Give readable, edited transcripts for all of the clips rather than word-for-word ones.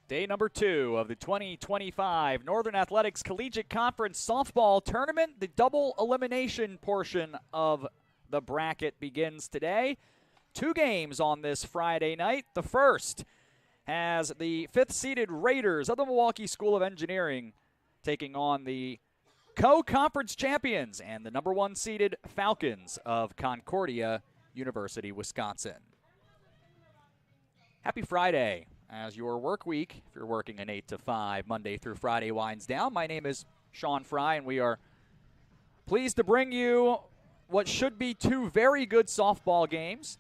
Day number 2 of the 2025 Northern Athletics Collegiate Conference Softball Tournament. The double elimination portion of the bracket begins today. 2 games on this Friday night. The first has the 5th-seeded Raiders of the Milwaukee School of Engineering taking on the co-conference champions and the number 1-seeded Falcons of Concordia, University, Wisconsin. Happy Friday. As your work week, if you're working an 8 to 5, Monday through Friday, winds down. My name is Sean Fry, and we are pleased to bring you what should be 2 very good softball games.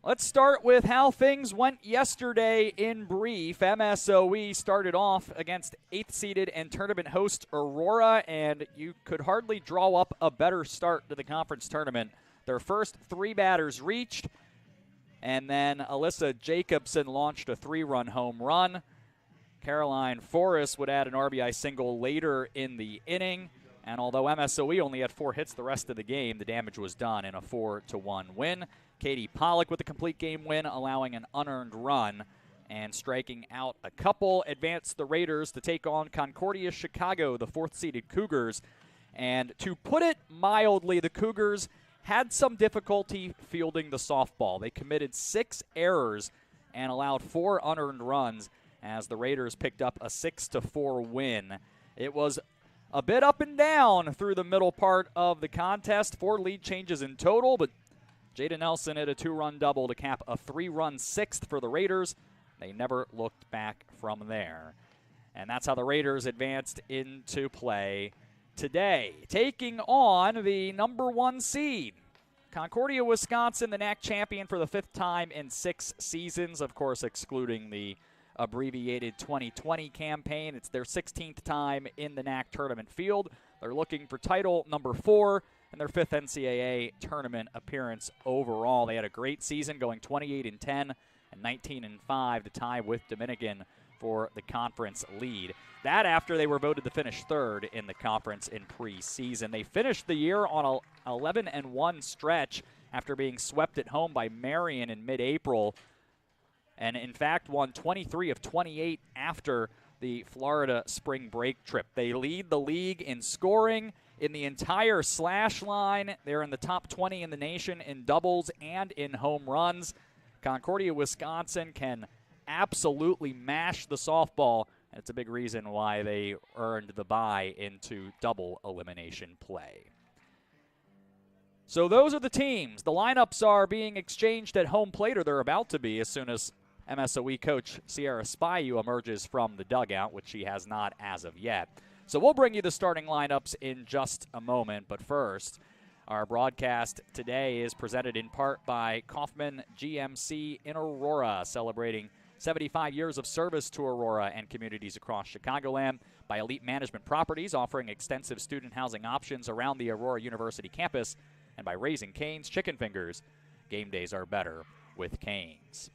Let's start with how things went yesterday in brief. MSOE started off against 8th-seeded and tournament host Aurora, and you could hardly draw up a better start to the conference tournament. Their first 3 batters reached, and then Alyssa Jacobson launched a 3-run home run. Caroline Forrest would add an RBI single later in the inning. And although MSOE only had 4 hits the rest of the game, the damage was done in a 4-1 win. Katie Pollock with a complete game win, allowing an unearned run and striking out a couple, advanced the Raiders to take on Concordia Chicago, the 4th-seeded Cougars. And to put it mildly, the Cougars had some difficulty fielding the softball. They committed 6 errors and allowed 4 unearned runs as the Raiders picked up a 6-4 win. It was a bit up and down through the middle part of the contest. 4 lead changes in total, but Jada Nelson hit a 2-run double to cap a 3-run 6th for the Raiders. They never looked back from there. And that's how the Raiders advanced into play today, taking on the number 1 seed, Concordia, Wisconsin, the NACC champion for the 5th time in 6 seasons, of course excluding the abbreviated 2020 campaign. It's their 16th time in the NACC tournament field. They're looking for title number 4 and their 5th NCAA tournament appearance overall. They had a great season, going 28-10 and 19-5 to tie with Dominican for the conference lead. That after they were voted to finish 3rd in the conference in preseason. They finished the year on a 11-1 stretch after being swept at home by Marion in mid-April, and in fact won 23 of 28 after the Florida spring break trip. They lead the league in scoring in the entire slash line. They're in the top 20 in the nation in doubles and in home runs. Concordia, Wisconsin can absolutely mash the softball, and it's a big reason why they earned the bye into double elimination play. So those are the teams. The lineups are being exchanged at home plate, or they're about to be, as soon as MSOE coach Sierra Spaiu emerges from the dugout, which she has not as of yet. So we'll bring you the starting lineups in just a moment, but first, our broadcast today is presented in part by Kaufman GMC in Aurora, celebrating 75 years of service to Aurora and communities across Chicagoland, by Elite Management Properties, offering extensive student housing options around the Aurora University campus, and by Raising Cane's Chicken Fingers. Game days are better with Cane's.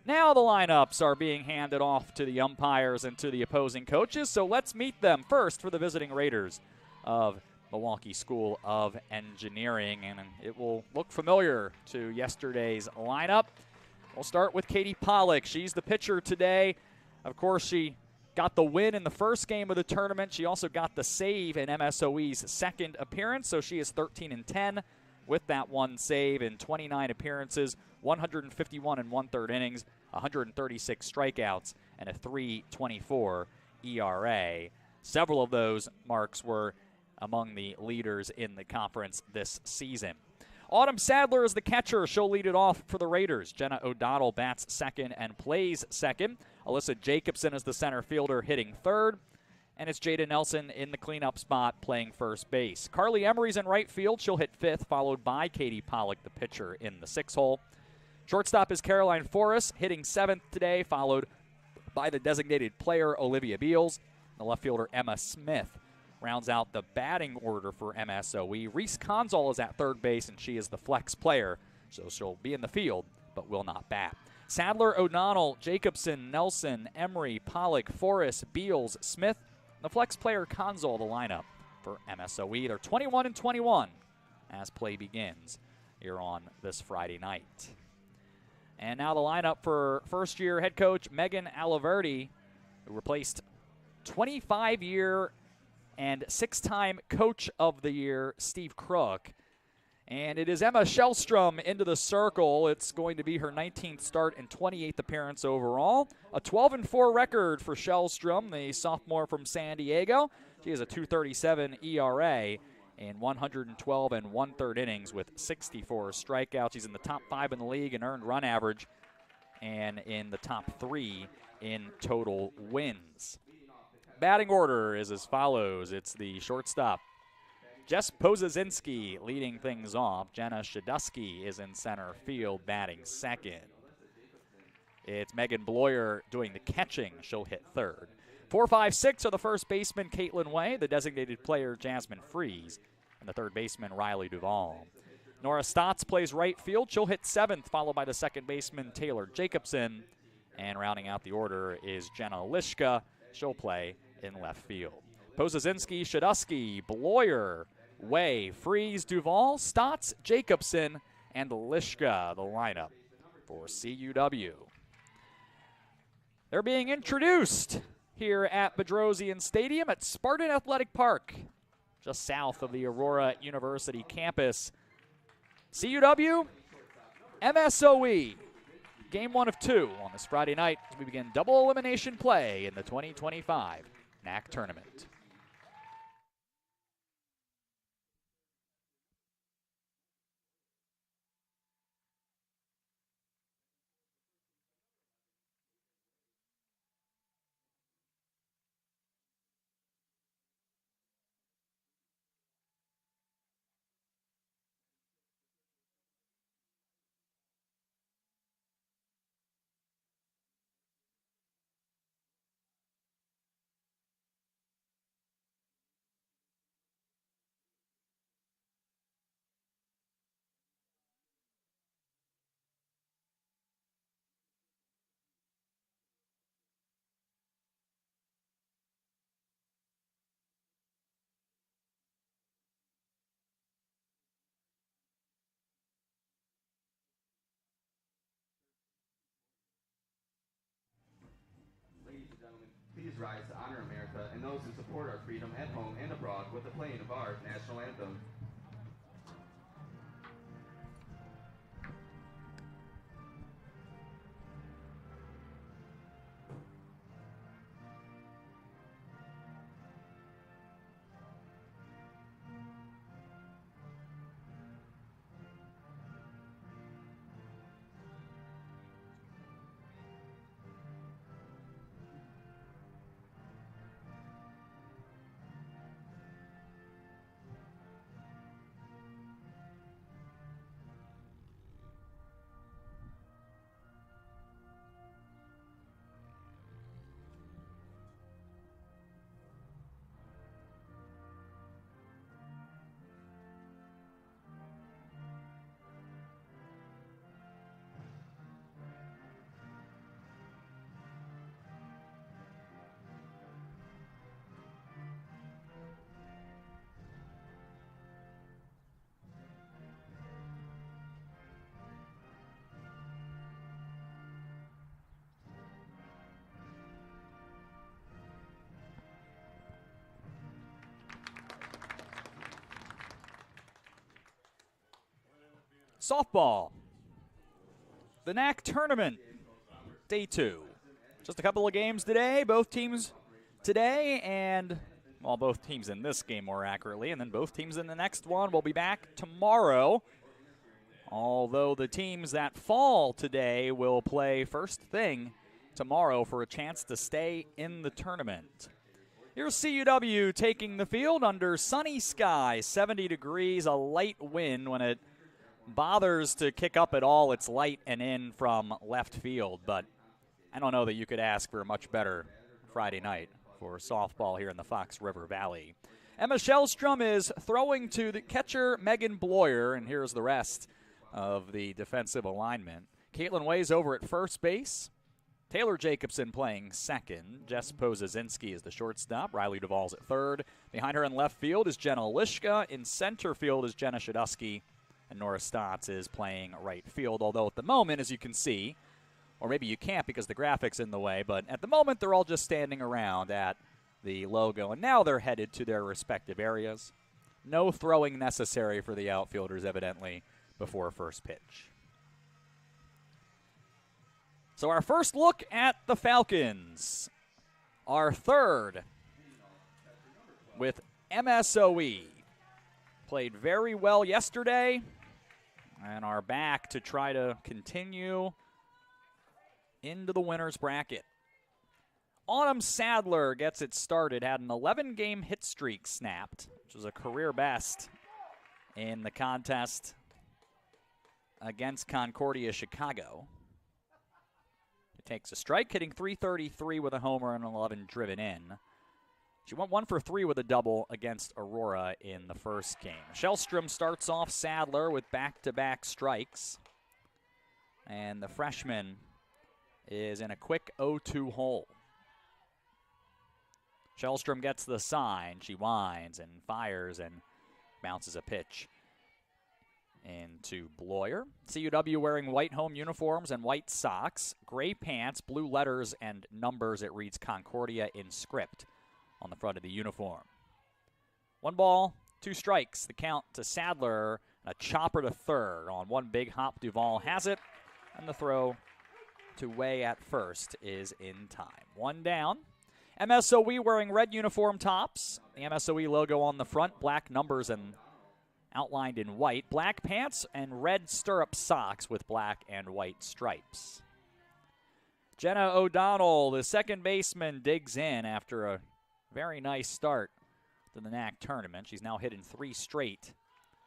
Now the lineups are being handed off to the umpires and to the opposing coaches, so let's meet them. First, for the visiting Raiders of Milwaukee School of Engineering, and it will look familiar to yesterday's lineup. We'll start with Katie Pollock. She's the pitcher today. Of course, she got the win in the first game of the tournament. She also got the save in MSOE's 2nd appearance, so she is 13-10 with that 1 save in 29 appearances, 151 1/3 innings, 136 strikeouts, and a 3.24 ERA. Several of those marks were among the leaders in the conference this season. Autumn Sadler is the catcher. She'll lead it off for the Raiders. Jenna O'Donnell bats 2nd and plays 2nd. Alyssa Jacobson is the center fielder, hitting 3rd. And it's Jada Nelson in the cleanup spot, playing first base. Carly Emery's in right field. She'll hit 5th, followed by Katie Pollock, the pitcher, in the 6th hole. Shortstop is Caroline Forrest, hitting 7th today, followed by the designated player, Olivia Beals. The left fielder, Emma Smith, rounds out the batting order for MSOE. Reese Conzol is at 3rd base, and she is the flex player, so she'll be in the field but will not bat. Sadler, O'Donnell, Jacobson, Nelson, Emery, Pollock, Forrest, Beals, Smith. The flex player, Conzol, the lineup for MSOE. They're 21-21 as play begins here on this Friday night. And now the lineup for first-year head coach Megan Aliverdi, who replaced 25-year and 6-time Coach of the Year Steve Crook. And it is Emma Shellstrom into the circle. It's going to be her 19th start and 28th appearance overall. A 12-4 record for Shellstrom, the sophomore from San Diego. She has a 2.37 ERA in 112 and 1/3 innings with 64 strikeouts. She's in the top 5 in the league in earned run average and in the top 3 in total wins. Batting order is as follows. It's the shortstop, Jess Pozazinski, leading things off. Jenna Shadusky is in center field batting second. It's Megan Bloyer doing the catching. She'll hit third. 4, 5, 6 are the first baseman, Caitlin Way, the designated player, Jasmine Fries, and the third baseman, Riley Duvall. Nora Stotts plays right field. She'll hit seventh, followed by the second baseman, Taylor Jacobson. And rounding out the order is Jenna Lishka. She'll play in left field. Pozazinski, Shadusky, Bloyer, Way, Fries, Duvall, Stotts, Jacobson, and Lishka, the lineup for CUW. They're being introduced here at Bedrosian Stadium at Spartan Athletic Park, just south of the Aurora University campus. CUW, MSOE, game 1 of 2 on this Friday night as we begin double elimination play in the 2025 NACC tournament. Please rise to honor America and those who support our freedom at home and abroad with the playing of our national anthem. Softball, the NACC tournament, day 2. Just a couple of games today. Both teams today and, well, both teams in this game more accurately, and then both teams in the next one will be back tomorrow. Although the teams that fall today will play first thing tomorrow for a chance to stay in the tournament. Here's CUW taking the field under sunny skies, 70 degrees, a light wind. When it bothers to kick up at all, it's light and in from left field, but I don't know that you could ask for a much better Friday night for softball here in the Fox River Valley. Emma Shellstrom is throwing to the catcher Megan Bloyer, and here's the rest of the defensive alignment. Caitlin Way's over at first base. Taylor Jacobson playing second. Jess Pozazinski is the shortstop. Riley Duvall's at third. Behind her in left field is Jenna Lishka. In center field is Jenna Shadusky. And Nora Stotts is playing right field, although at the moment, as you can see, or maybe you can't because the graphic's in the way, but at the moment they're all just standing around at the logo, and now they're headed to their respective areas. No throwing necessary for the outfielders, evidently, before first pitch. So our first look at the Falcons. Our third with MSOE. Played very well yesterday and are back to try to continue into the winner's bracket. Autumn Sadler gets it started, had an 11-game hit streak snapped, which was a career best in the contest against Concordia, Chicago. It takes a strike, hitting .333 with a homer and 11 driven in. She went 1 for 3 with a double against Aurora in the first game. Shellstrom starts off Sadler with back-to-back strikes. And the freshman is in a quick 0-2 hole. Shellstrom gets the sign. She winds and fires and bounces a pitch into Bloyer. CUW wearing white home uniforms and white socks, gray pants, blue letters and numbers. It reads Concordia in script on the front of the uniform. 1 ball, 2 strikes. The count to Sadler. A chopper to third on one big hop. Duvall has it, and the throw to Way at first is in time. 1 down. MSOE wearing red uniform tops. The MSOE logo on the front, black numbers and outlined in white. Black pants and red stirrup socks with black and white stripes. Jenna O'Donnell, the second baseman, digs in after a very nice start to the NACC tournament. She's now hitting 3 straight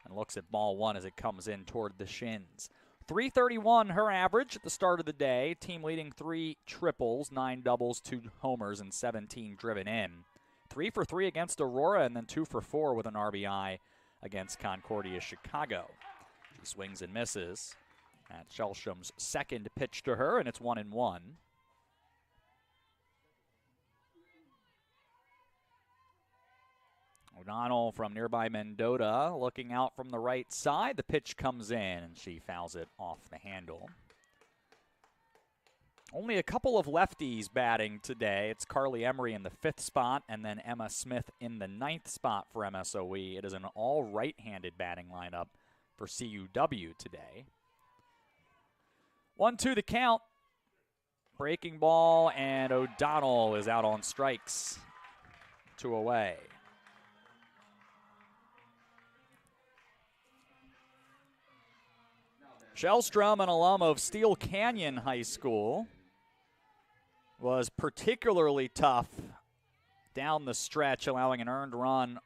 and looks at ball 1 as it comes in toward the shins. .331 her average at the start of the day. Team leading 3 triples, 9 doubles, 2 homers, and 17 driven in. 3 for 3 against Aurora and then 2 for 4 with an RBI against Concordia, Chicago. She swings and misses at Shellstrom's second pitch to her, and it's 1-1. O'Donnell from nearby Mendota looking out from the right side. The pitch comes in, and she fouls it off the handle. Only a couple of lefties batting today. It's Carly Emery in the 5th spot, and then Emma Smith in the 9th spot for MSOE. It is an all right-handed batting lineup for CUW today. 1-2 the count. Breaking ball, and O'Donnell is out on strikes. 2 away. Shellstrom, an alum of Steel Canyon High School, was particularly tough down the stretch, allowing an earned run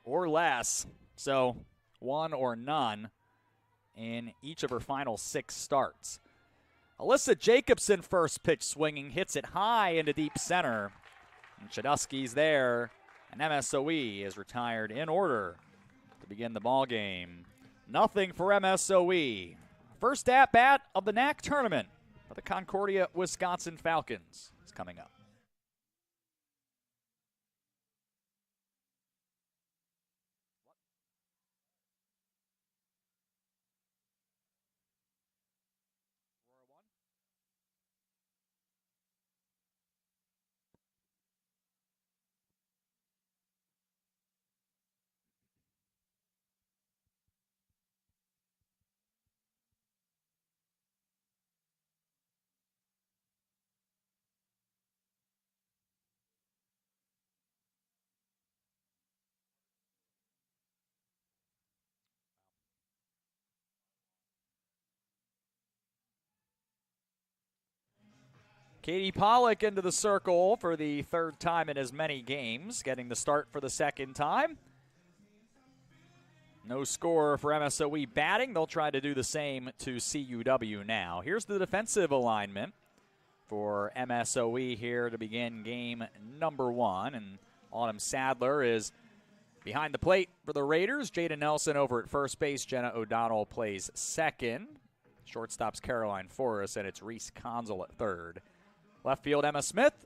or less, so 1 or none in each of her final 6 starts. Alyssa Jacobson, first pitch swinging, hits it high into deep center. And Chudusky's there, and MSOE is retired in order to begin the ball game. Nothing for MSOE. First at-bat of the NACC tournament for the Concordia, Wisconsin Falcons is coming up. Katie Pollock into the circle for the 3rd time in as many games, getting the start for the 2nd time. No score for MSOE batting. They'll try to do the same to CUW now. Here's the defensive alignment for MSOE here to begin game number 1. And Autumn Sadler is behind the plate for the Raiders. Jada Nelson over at first base. Jenna O'Donnell plays second. Shortstop's Caroline Forrest, and it's Reese Conzel at third. Left field, Emma Smith.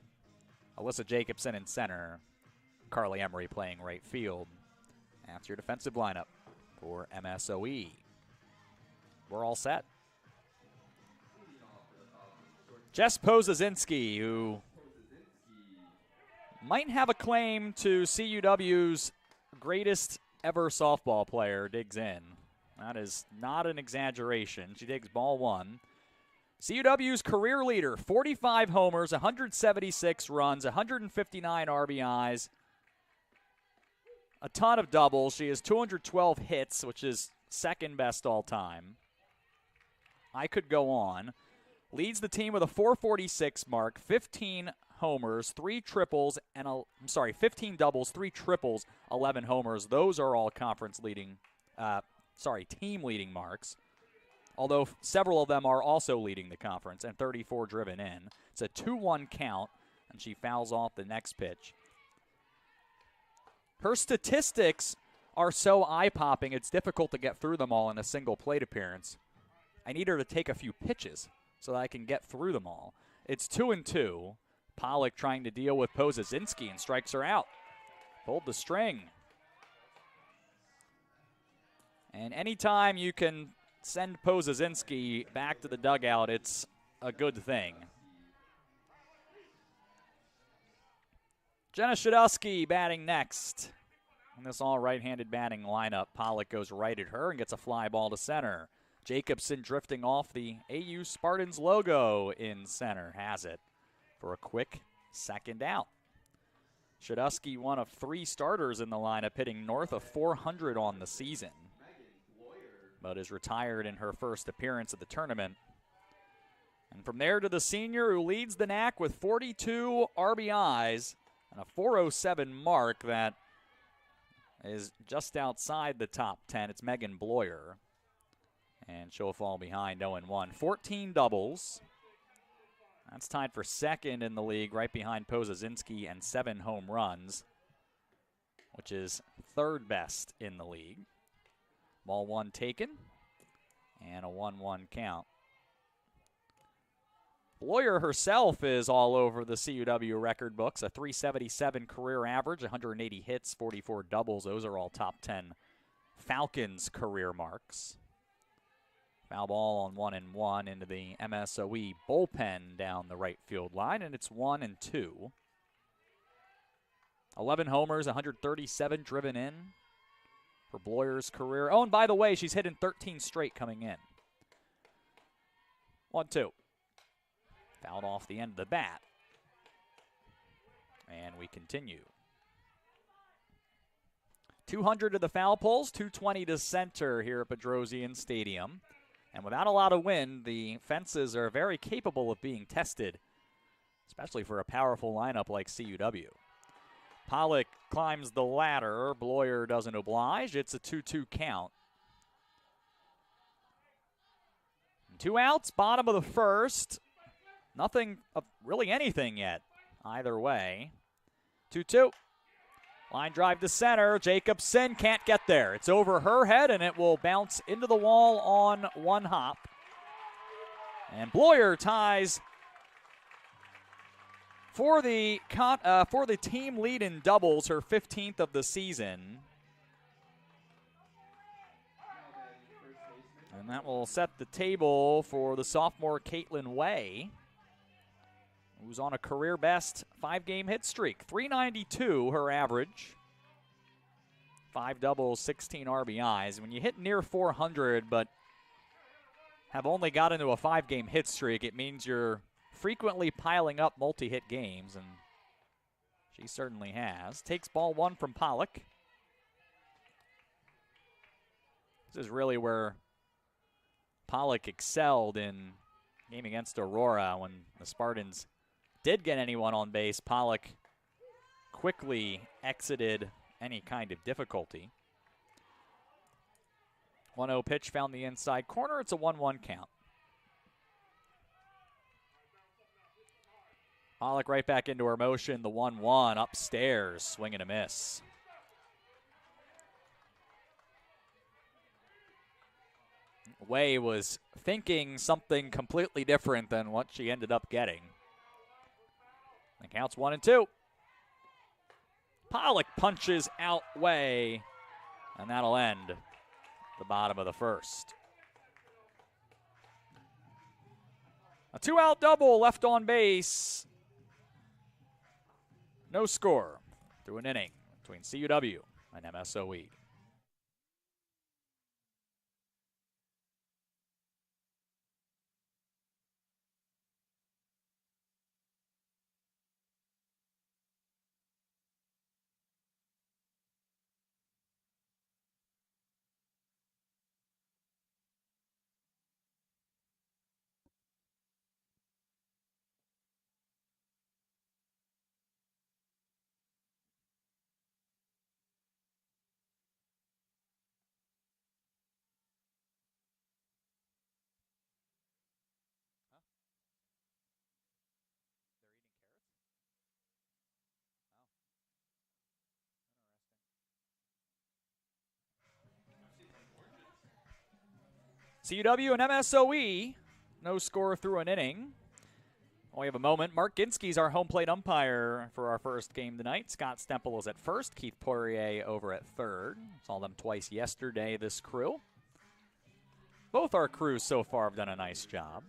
Alyssa Jacobson in center. Carly Emery playing right field. That's your defensive lineup for MSOE. we're all set. Jess Pozazinski, who might have a claim to CUW's greatest ever softball player, digs in. That is not an exaggeration. She digs ball one. CUW's career leader, 45 homers, 176 runs, 159 RBIs, a ton of doubles. She has 212 hits, which is second best all time. I could go on. Leads the team with a 446 mark, 15 homers, 3 triples, and 15 doubles, 3 triples, 11 homers. Those are all team leading marks. Although several of them are also leading the conference, and 34 driven in. It's a 2-1 count, and she fouls off the next pitch. Her statistics are so eye-popping, it's difficult to get through them all in a single plate appearance. I need her to take a few pitches so that I can get through them all. It's 2-2. Pollock trying to deal with Pozazinski and strikes her out. Pulled the string. And anytime you can send Pozazinski back to the dugout, it's a good thing. Jenna Shadusky batting next. In this all right-handed batting lineup, Pollock goes right at her and gets a fly ball to center. Jacobson drifting off the AU Spartans logo in center. Has it for a quick second out. Shadusky, one of 3 starters in the lineup, hitting north of 400 on the season, but is retired in her first appearance at the tournament. And from there to the senior who leads the NACC with 42 RBIs and a 407 mark that is just outside the top 10. It's Megan Bloyer. And she'll fall behind 0-1. 14 doubles. That's tied for second in the league, right behind Pozazinski, and 7 home runs, which is third best in the league. Ball one taken, and a 1-1 count. Bloyer herself is all over the CUW record books. A 377 career average, 180 hits, 44 doubles. Those are all top 10 Falcons career marks. Foul ball on 1-1 into the MSOE bullpen down the right field line, and it's 1-2. 11 homers, 137 driven in for Bloyer's career. Oh, and by the way, she's hitting 13 straight coming in. 1-2. Fouled off the end of the bat. And we continue. 200 to the foul poles, 220 to center here at Bedrosian Stadium. And without a lot of wind, the fences are very capable of being tested, especially for a powerful lineup like CUW. Pollock climbs the ladder. Bloyer doesn't oblige. It's a 2-2 count. 2 outs, bottom of the first. Nothing of really anything yet, either way. 2-2. Line drive to center. Jacobson can't get there. It's over her head, and it will bounce into the wall on one hop. And Bloyer ties for the team lead in doubles, her 15th of the season. And that will set the table for the sophomore Caitlin Way, who's on a career-best 5-game hit streak. 392 her average. 5 doubles, 16 RBIs. When you hit near 400 but have only got into a 5-game hit streak, it means you're frequently piling up multi-hit games, and she certainly has. Takes ball one from Pollock. This is really where Pollock excelled in game against Aurora when the Spartans did get anyone on base. Pollock quickly exited any kind of difficulty. 1-0 pitch found the inside corner. It's a 1-1 count. Pollock right back into her motion. The 1-1 upstairs. Swing and a miss. Way was thinking something completely different than what she ended up getting. The count's 1-2. Pollock punches out Way, and that'll end the bottom of the first. A 2-out double left on base. No score through an inning between CUW and MSOE. CUW and MSOE, no score through an inning. We have a moment. Mark Ginsky's our home plate umpire for our first game tonight. Scott Stemple is at first. Keith Poirier over at third. Saw them twice yesterday, this crew. Both our crews so far have done a nice job.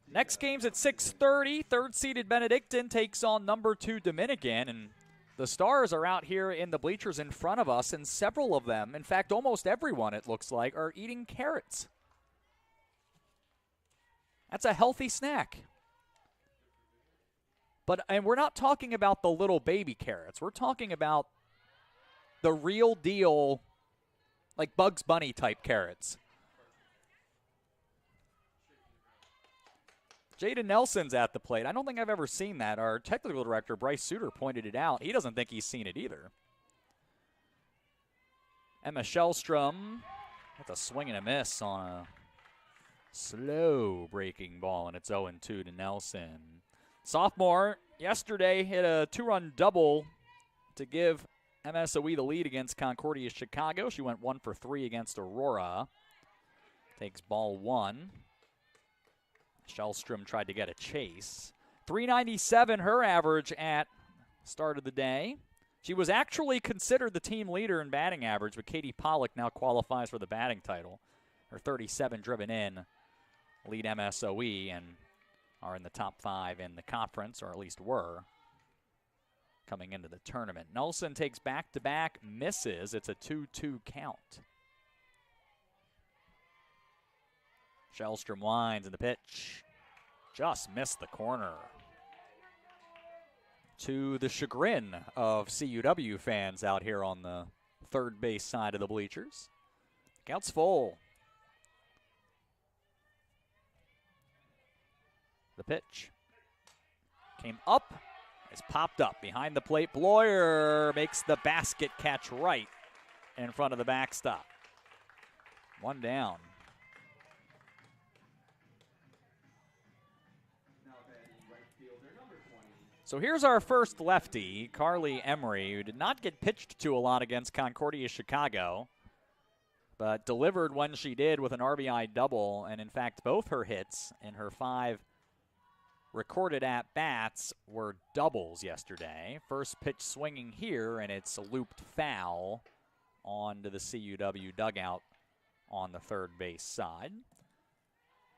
Next game's at 6:30. Third-seeded Benedictine takes on number 2 Dominican. And the Stars are out here in the bleachers in front of us, and several of them, in fact, almost everyone, it looks like, are eating carrots. That's a healthy snack. And we're not talking about the little baby carrots. We're talking about the real deal, like Bugs Bunny type carrots. Jaden Nelson's at the plate. I don't think I've ever seen that. Our technical director, Bryce Suter, pointed it out. He doesn't think he's seen it either. Emma Shellstrom, that's a swing and a miss on a slow breaking ball, and it's 0-2 to Nelson. Sophomore yesterday hit a 2-run double to give MSOE the lead against Concordia Chicago. She went 1 for 3 against Aurora. Takes ball 1. Shellstrom tried to get a chase. 397 her average at start of the day. She was actually considered the team leader in batting average, but Katie Pollock now qualifies for the batting title. Her 37 driven in lead MSOE and are in the top 5 in the conference, or at least were, coming into the tournament. Nelson takes back-to-back, misses. It's a 2-2 count. Shellstrom winds in the pitch. Just missed the corner. To the chagrin of CUW fans out here on the third base side of the bleachers. Count's full. The pitch came up. It's popped up behind the plate. Bloyer makes the basket catch right in front of the backstop. 1 down. So here's our first lefty, Carly Emery, who did not get pitched to a lot against Concordia Chicago, but delivered when she did with an RBI double, and in fact both her hits in her 5 recorded at-bats were doubles yesterday. First pitch swinging here, and it's a looped foul onto the CUW dugout on the third base side.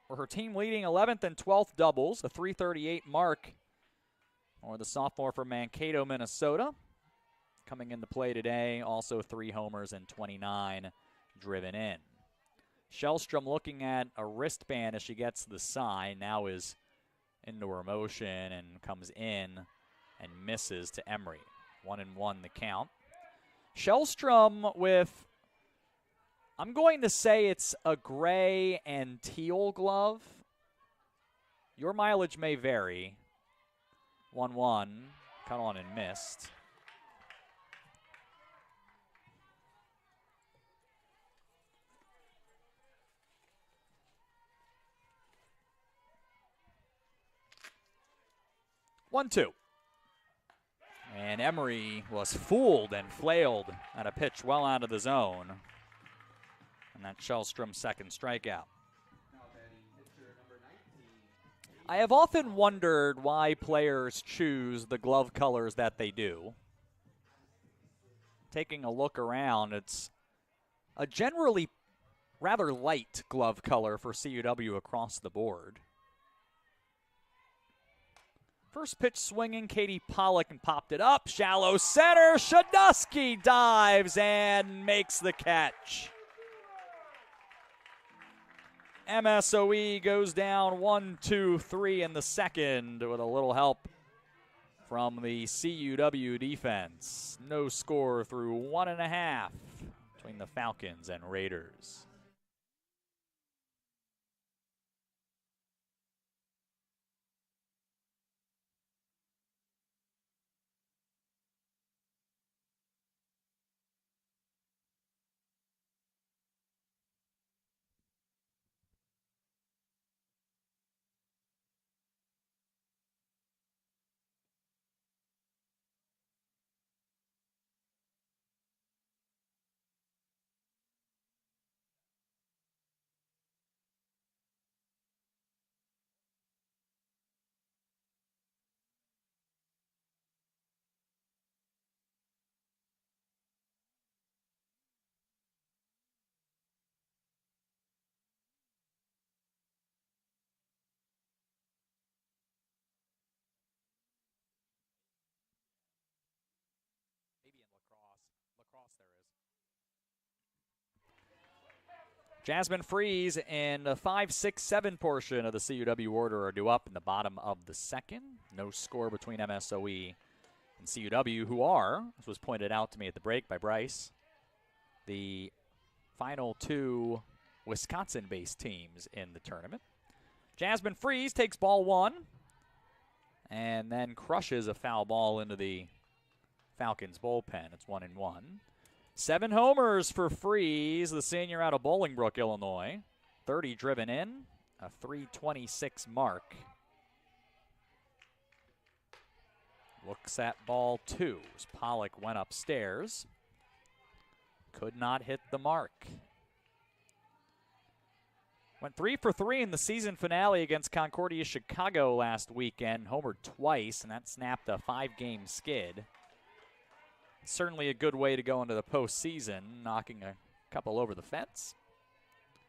For her team leading 11th and 12th doubles, a 338 mark, or the sophomore from Mankato, Minnesota. Coming into play today, also 3 homers and 29 driven in. Shellstrom looking at a wristband as she gets the sign, now is into her motion and comes in and misses to Emery. 1-1 the count. Shellstrom with, I'm going to say it's a gray and teal glove. Your mileage may vary. 1-1, cut on and missed. One, 2. And Emery was fooled and flailed at a pitch well out of the zone. And that's Shellstrom's second strikeout. I have often wondered why players choose the glove colors that they do. Taking a look around, it's a generally rather light glove color for CUW across the board. First pitch swinging, Katie Pollock, and popped it up. Shallow center, Shaduski dives and makes the catch. MSOE goes down 1-2-3 in the second with a little help from the CUW defense. No score through 1.5 between the Falcons and Raiders. Maybe in lacrosse there is. Jasmine Freeze in the 5, 6, 7 portion of the CUW order are due up in the bottom of the second. No score between MSOE and CUW, who are, as was pointed out to me at the break by Bryce, the final 2 Wisconsin-based teams in the tournament. Jasmine Freeze takes ball 1 and then crushes a foul ball into the Falcons bullpen. It's 1-1. 7 homers for Freeze, the senior out of Bolingbrook, Illinois. 30 driven in, a .326 mark. Looks at ball 2 as Pollock went upstairs. Could not hit the mark. Went 3 for 3 in the season finale against Concordia Chicago last weekend. Homered twice, and that snapped a 5-game skid. Certainly a good way to go into the postseason, knocking a couple over the fence.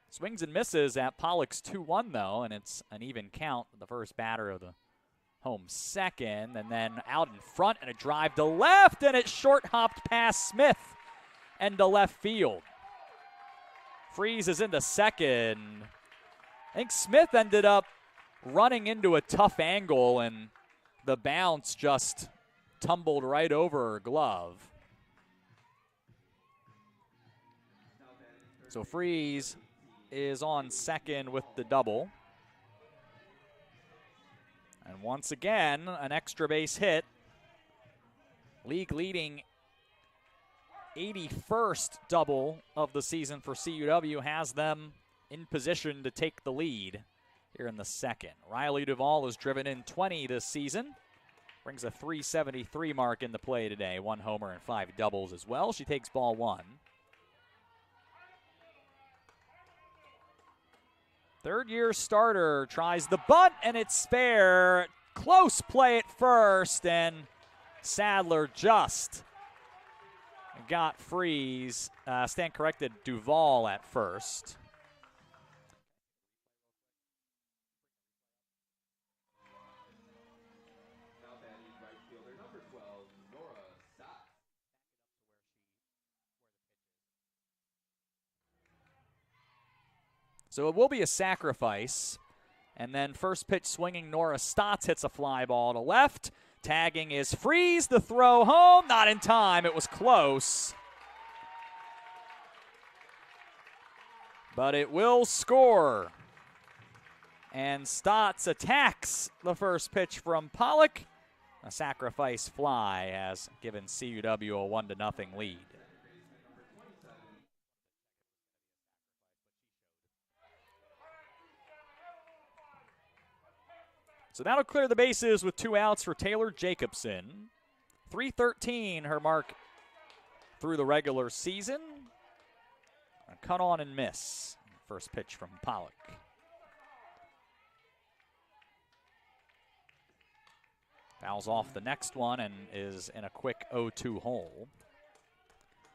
Swings and misses at Pollock's 2-1, though, and it's an even count with the first batter of the home second. And then out in front and a drive to left, and it short-hopped past Smith and to left field. Freeze is into second. I think Smith ended up running into a tough angle, and the bounce just tumbled right over her glove. So Freeze is on second with the double. And once again, an extra base hit. League leading 81st double of the season for CUW has them in position to take the lead here in the second. Riley Duvall has driven in 20 this season. Brings a .373 mark into play today. 1 homer and 5 doubles as well. She takes ball 1. Third-year starter tries the bunt, and it's spare. Close play at first, and Sadler just got Freeze. Stand corrected, Duvall at first. So it will be a sacrifice. And then first pitch swinging, Nora Stotts hits a fly ball to left. Tagging is Freeze. The throw home. Not in time. It was close. But it will score. And Stotts attacks the first pitch from Pollock. A sacrifice fly has given CUW a 1-0 lead. So that'll clear the bases with 2 outs for Taylor Jacobson. .313 her mark through the regular season. A cut on and miss. First pitch from Pollock. Fouls off the next one and is in a quick 0-2 hole.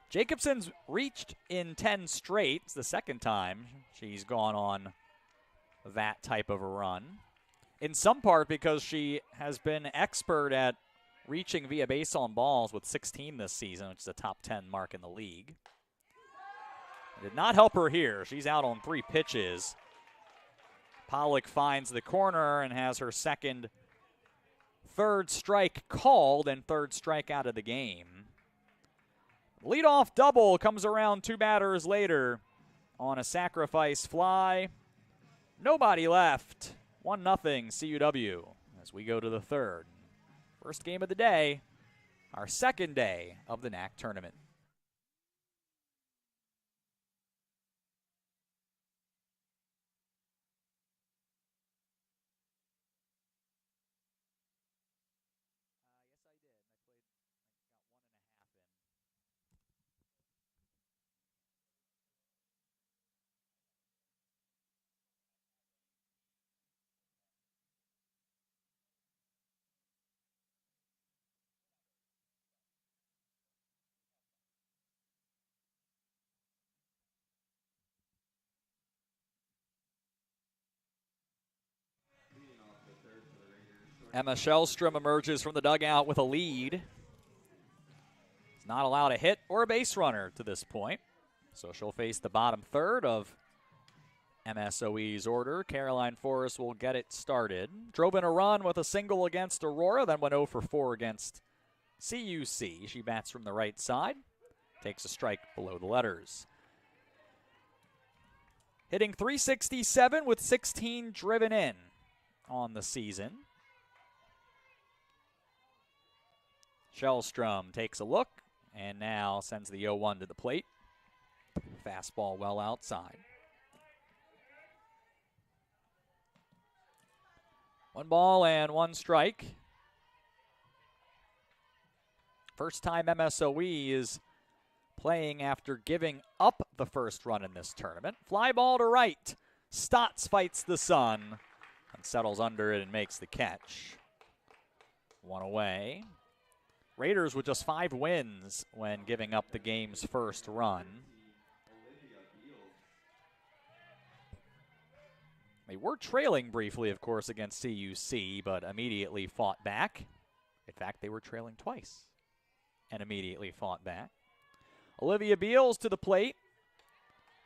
Jacobson's reached in 10 straight. It's the second time she's gone on that type of a run. in some part because she has been expert at reaching via base on balls with 16 this season, which is a top 10 mark in the league. Did not help her here. She's out on 3 pitches. Pollock finds the corner and has her third strike called and third strike out of the game. Leadoff double comes around 2 batters later on a sacrifice fly. Nobody left. 1-0 CUW as we go to the third. First game of the day, our second day of the NACC tournament. Emma Shellstrom emerges from the dugout with a lead. She's not allowed a hit or a base runner to this point, so she'll face the bottom third of MSOE's order. Caroline Forrest will get it started. Drove in a run with a single against Aurora, then went 0 for 4 against CUC. She bats from the right side, takes a strike below the letters. Hitting .367 with 16 driven in on the season. Shellstrom takes a look and now sends the 0-1 to the plate. Fastball well outside. 1 ball and 1 strike. First time MSOE is playing after giving up the first run in this tournament. Fly ball to right. Stotts fights the sun and settles under it and makes the catch. 1 away. Raiders with just 5 wins when giving up the game's first run. They were trailing briefly, of course, against CUC, but immediately fought back. In fact, they were trailing twice and immediately fought back. Olivia Beals to the plate.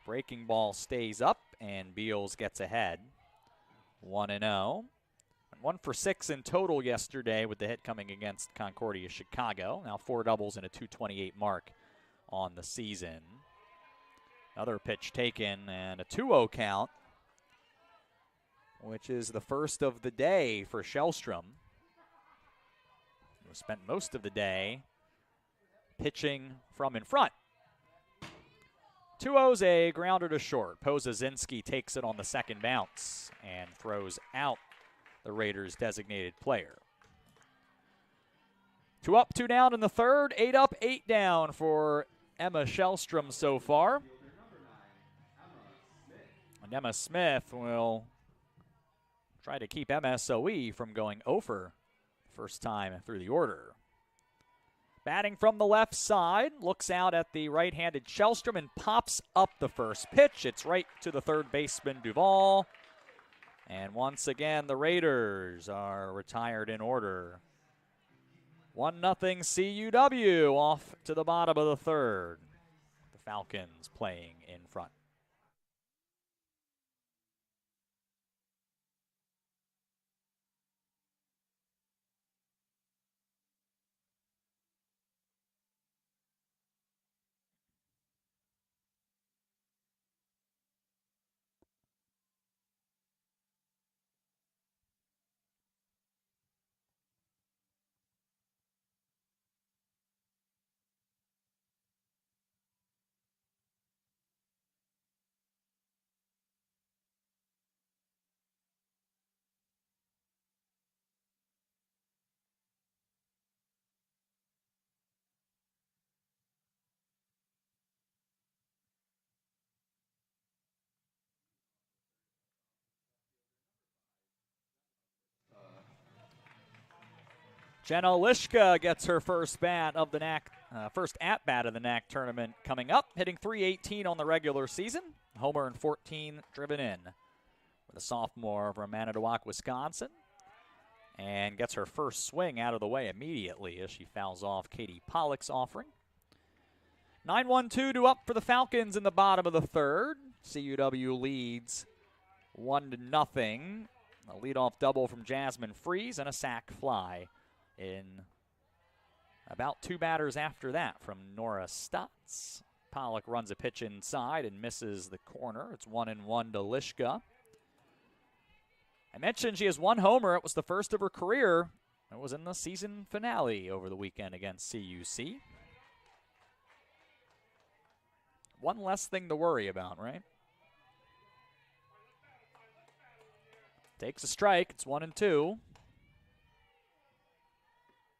Breaking ball stays up, and Beals gets ahead. 1-0. 1 for 6 in total yesterday with the hit coming against Concordia Chicago. Now 4 doubles and a .228 mark on the season. Another pitch taken and a 2-0 count, which is the first of the day for Shellstrom, who spent most of the day pitching from in front. 2-0's a grounder to short. Pozazinski takes it on the second bounce and throws out the Raiders' designated player. 2 up, 2 down in the third. 8 up, 8 down for Emma Shellstrom so far. And Emma Smith will try to keep MSOE from going over first time through the order. Batting from the left side, looks out at the right-handed Shellstrom and pops up the first pitch. It's right to the third baseman, Duvall. And once again, the Raiders are retired in order. 1-0 CUW off to the bottom of the third. The Falcons playing in front. Jenna Lishka gets her first bat of the NACC, first at-bat of the NACC tournament coming up, hitting .318 on the regular season. Homer and 14 driven in. With a sophomore from Manitowoc, Wisconsin. and gets her first swing out of the way immediately as she fouls off Katie Pollock's offering. 9-1-2 to up for the Falcons in the bottom of the third. CUW leads 1-0. A leadoff double from Jasmine Freeze and a sac fly in about 2 batters after that from Nora Stotts. Pollock runs a pitch inside and misses the corner. It's 1-1 to Lishka. I mentioned she has 1 homer. It was the first of her career. It was in the season finale over the weekend against CUC. One less thing to worry about, right? Takes a strike. It's 1-2.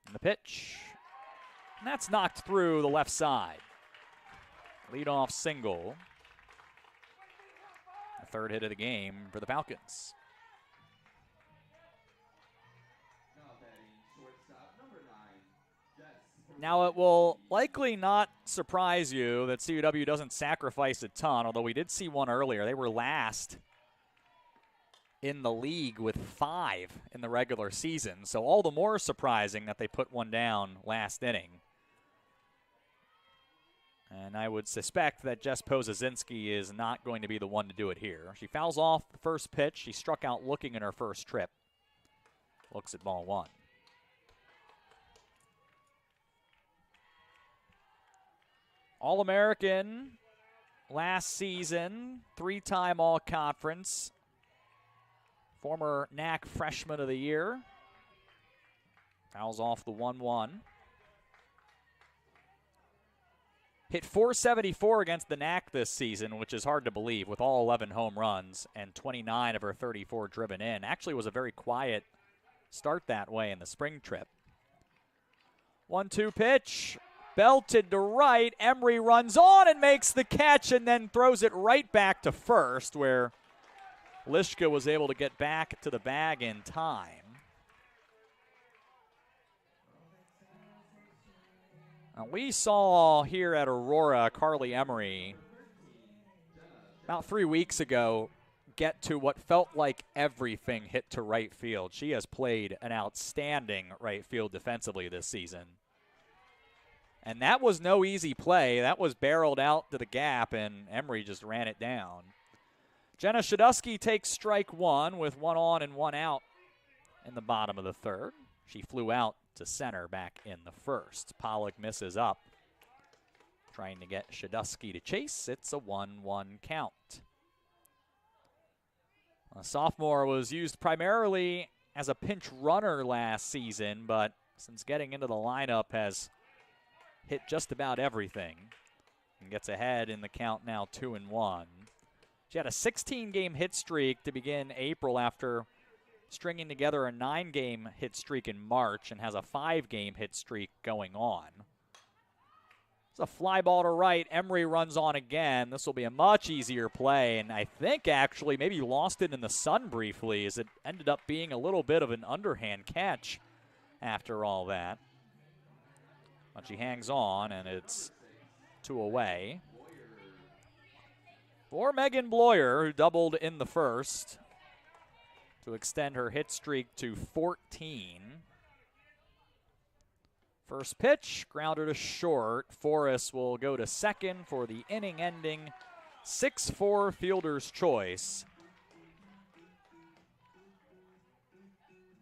And the pitch. And that's knocked through the left side. Leadoff single. The third hit of the game for the Falcons. Now, it will likely not surprise you that CUW doesn't sacrifice a ton, although we did see one earlier. They were last in the league with 5 in the regular season, so all the more surprising that they put one down last inning. And I would suspect that Jess Pozazinski is not going to be the one to do it here. She fouls off the first pitch. She struck out looking in her first trip. Looks at ball 1. All-American last season, 3-time All-Conference, former NACC Freshman of the Year. Fouls off the 1-1. Hit .474 against the NACC this season, which is hard to believe, with all 11 home runs and 29 of her 34 driven in. Actually was a very quiet start that way in the spring trip. 1-2 pitch. Belted to right. Emery runs on and makes the catch and then throws it right back to first, where Lishka was able to get back to the bag in time. Now, we saw here at Aurora Carly Emery about 3 weeks ago get to what felt like everything hit to right field. She has played an outstanding right field defensively this season. And that was no easy play. That was barreled out to the gap, and Emery just ran it down. Jenna Shadusky takes strike 1 with 1 on and 1 out in the bottom of the third. She flew out to center back in the first. Pollock misses up, trying to get Shadusky to chase. It's a 1-1 count. A sophomore was used primarily as a pinch runner last season, but since getting into the lineup has hit just about everything and gets ahead in the count now 2-1. She had a 16-game hit streak to begin April after stringing together a 9-game hit streak in March and has a 5-game hit streak going on. It's a fly ball to right. Emery runs on again. This will be a much easier play, and I think actually maybe lost it in the sun briefly as it ended up being a little bit of an underhand catch after all that. But she hangs on, and it's 2 away. For Megan Bloyer, who doubled in the first, to extend her hit streak to 14. First pitch, grounder to short. Forrest will go to second for the inning-ending 6-4 fielder's choice.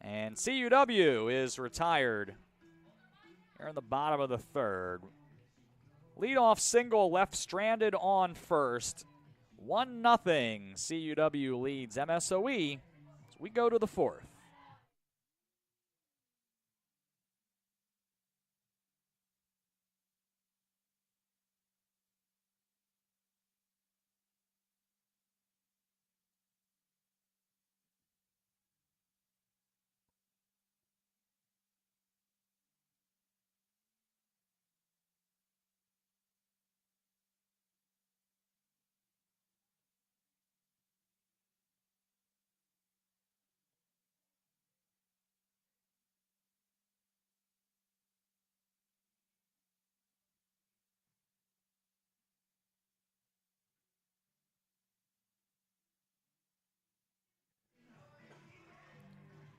And CUW is retired here in the bottom of the third. Leadoff single left stranded on first. 1-0. CUW leads MSOE as we go to the fourth.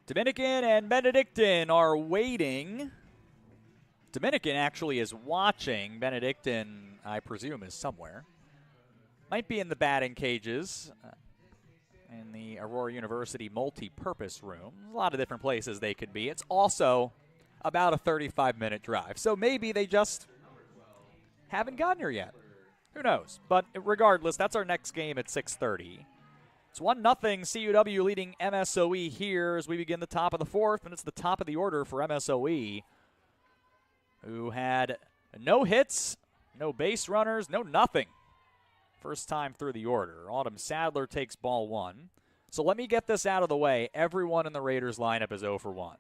Dominican and Benedictine are waiting. Dominican actually is watching. Benedictine, I presume, is somewhere. Might be in the batting cages in the Aurora University multi-purpose room. A lot of different places they could be. It's also about a 35-minute drive. So maybe they just haven't gotten here yet. Who knows? But regardless, that's our next game at 6:30. It's 1-0 CUW leading MSOE here as we begin the top of the fourth, and it's the top of the order for MSOE, who had no hits, no base runners, no nothing. First time through the order. Autumn Sadler takes ball one. So let me get this out of the way. Everyone in the Raiders lineup is 0 for 1.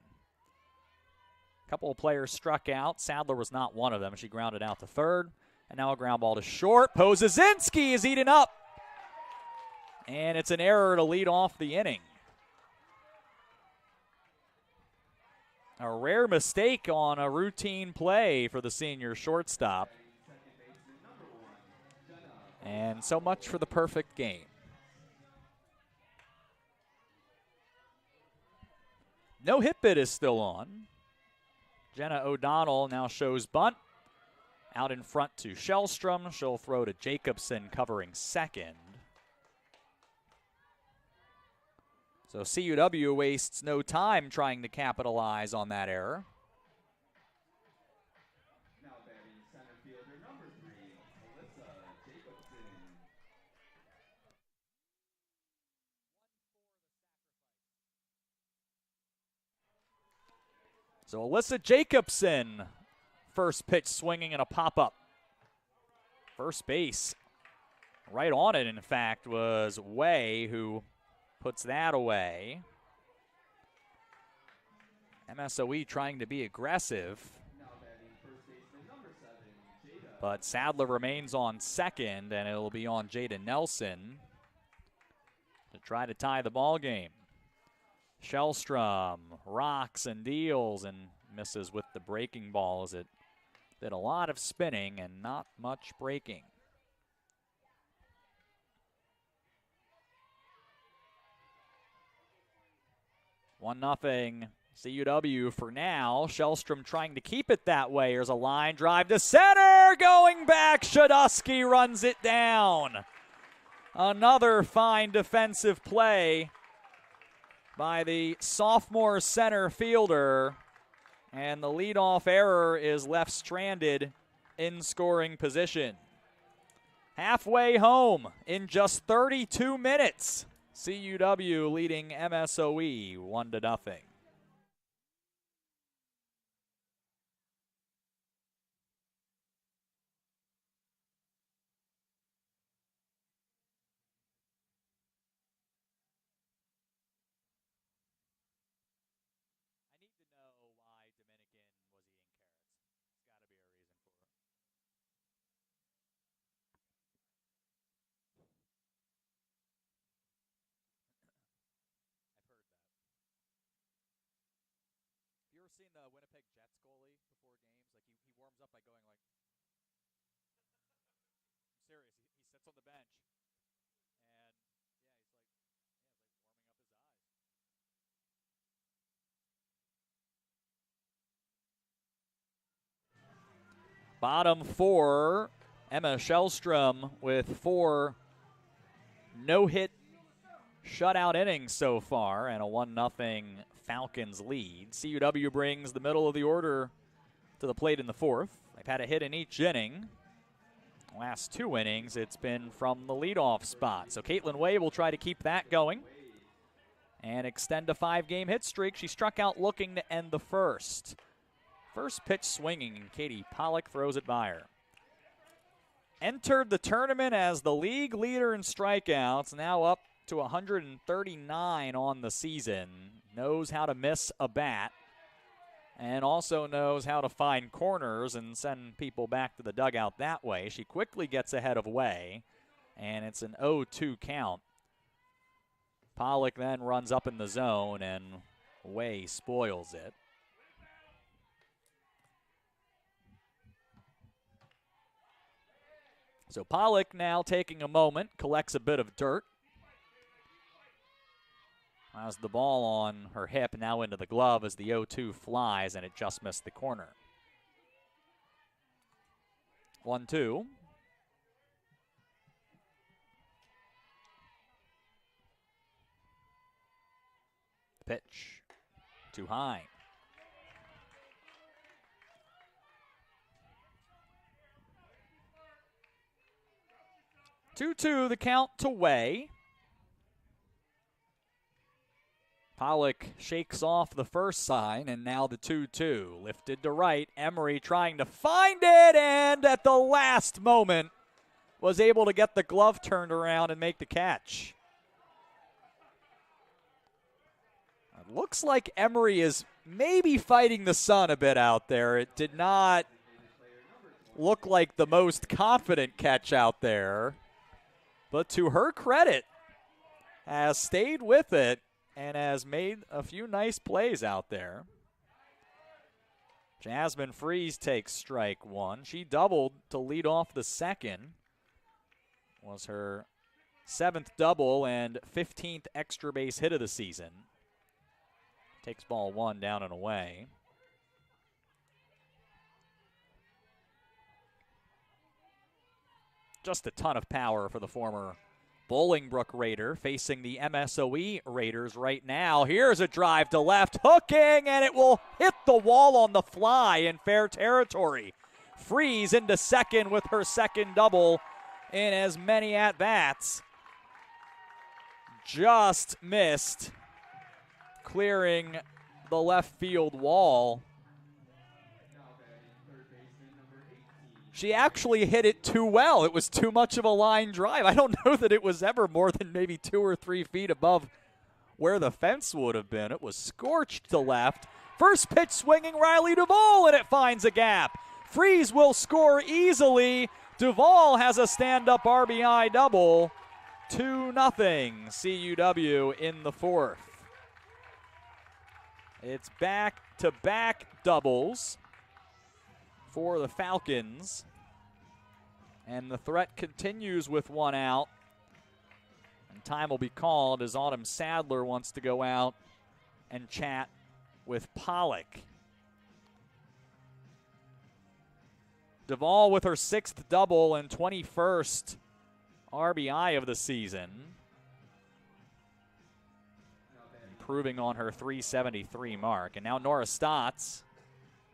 A couple of players struck out. Sadler was not one of them. She grounded out to third. And now a ground ball to short. Pozazinski is eaten up. And it's an error to lead off the inning. A rare mistake on a routine play for the senior shortstop. And so much for the perfect game. No hit bid is still on. Jenna O'Donnell now shows bunt. Out in front to Shellstrom. She'll throw to Jacobson covering second. So CUW wastes no time trying to capitalize on that error. Now batting center fielder number 3, Alyssa Jacobson. So Alyssa Jacobson, first pitch swinging and a pop-up. First base, right on it, in fact, was Way, who puts that away. MSOE trying to be aggressive. Now batting first baseman number 7, Jada. But Sadler remains on second, and it'll be on Jada Nelson to try to tie the ball game. Shellstrom rocks and deals and misses with the breaking ball as it did a lot of spinning and not much breaking. 1-0 CUW for now. Shellstrom trying to keep it that way. Here's a line drive to center. Going back, Shadusky runs it down. Another fine defensive play by the sophomore center fielder. And the leadoff error is left stranded in scoring position. Halfway home in just 32 minutes. CUW leading MSOE 1-0. Seen the Winnipeg Jets goalie before games? Like he warms up by going like, I'm serious, he sits on the bench and he's like warming up his eyes. Bottom four, Emma Shellstrom with 4 no-hit shutout innings so far and a 1-0 Falcons lead. CUW brings the middle of the order to the plate in the fourth. They've had a hit in each inning. Last 2 innings, it's been from the leadoff spot. So Caitlin Way will try to keep that going and extend a 5-game hit streak. She struck out looking to end the first. First pitch swinging, and Katie Pollock throws it by her. Entered the tournament as the league leader in strikeouts, now up to 139 on the season. Knows how to miss a bat and also knows how to find corners and send people back to the dugout that way. She quickly gets ahead of Way, and it's an 0-2 count. Pollock then runs up in the zone, and Way spoils it. So Pollock now taking a moment, collects a bit of dirt Has the ball on her hip, now into the glove as the 0-2 flies, and it just missed the corner. 1-2. Pitch. Too high. Two-two, the count to Way. Pollock shakes off the first sign, and now the 2-2. Lifted to right. Emery trying to find it, and at the last moment was able to get the glove turned around and make the catch. It looks like Emery is maybe fighting the sun a bit out there. It did not look like the most confident catch out there, but to her credit, has stayed with it and has made a few nice plays out there. Jasmine Freeze takes strike one. She doubled to lead off the second. Was her 7th double and 15th extra base hit of the season. Takes ball one down and away. Just a ton of power for the former Bolingbrook Raider facing the MSOE Raiders right now. Here's a drive to left, hooking, and it will hit the wall on the fly in fair territory. Freeze into second with her 2nd double in as many at-bats. Just missed clearing the left field wall. She actually hit it too well. It was too much of a line drive. I don't know that it was ever more than maybe 2 or 3 feet above where the fence would have been. It was scorched to left. First pitch swinging Riley Duvall, and it finds a gap. Freeze will score easily. Duvall has a stand-up RBI double. 2-0 CUW in the 4th. It's back-to-back doubles for the Falcons. And the threat continues with 1 out. And time will be called as Autumn Sadler wants to go out and chat with Pollock. Duvall with her 6th double and 21st RBI of the season. Improving on her 373 mark. And now Nora Stotts,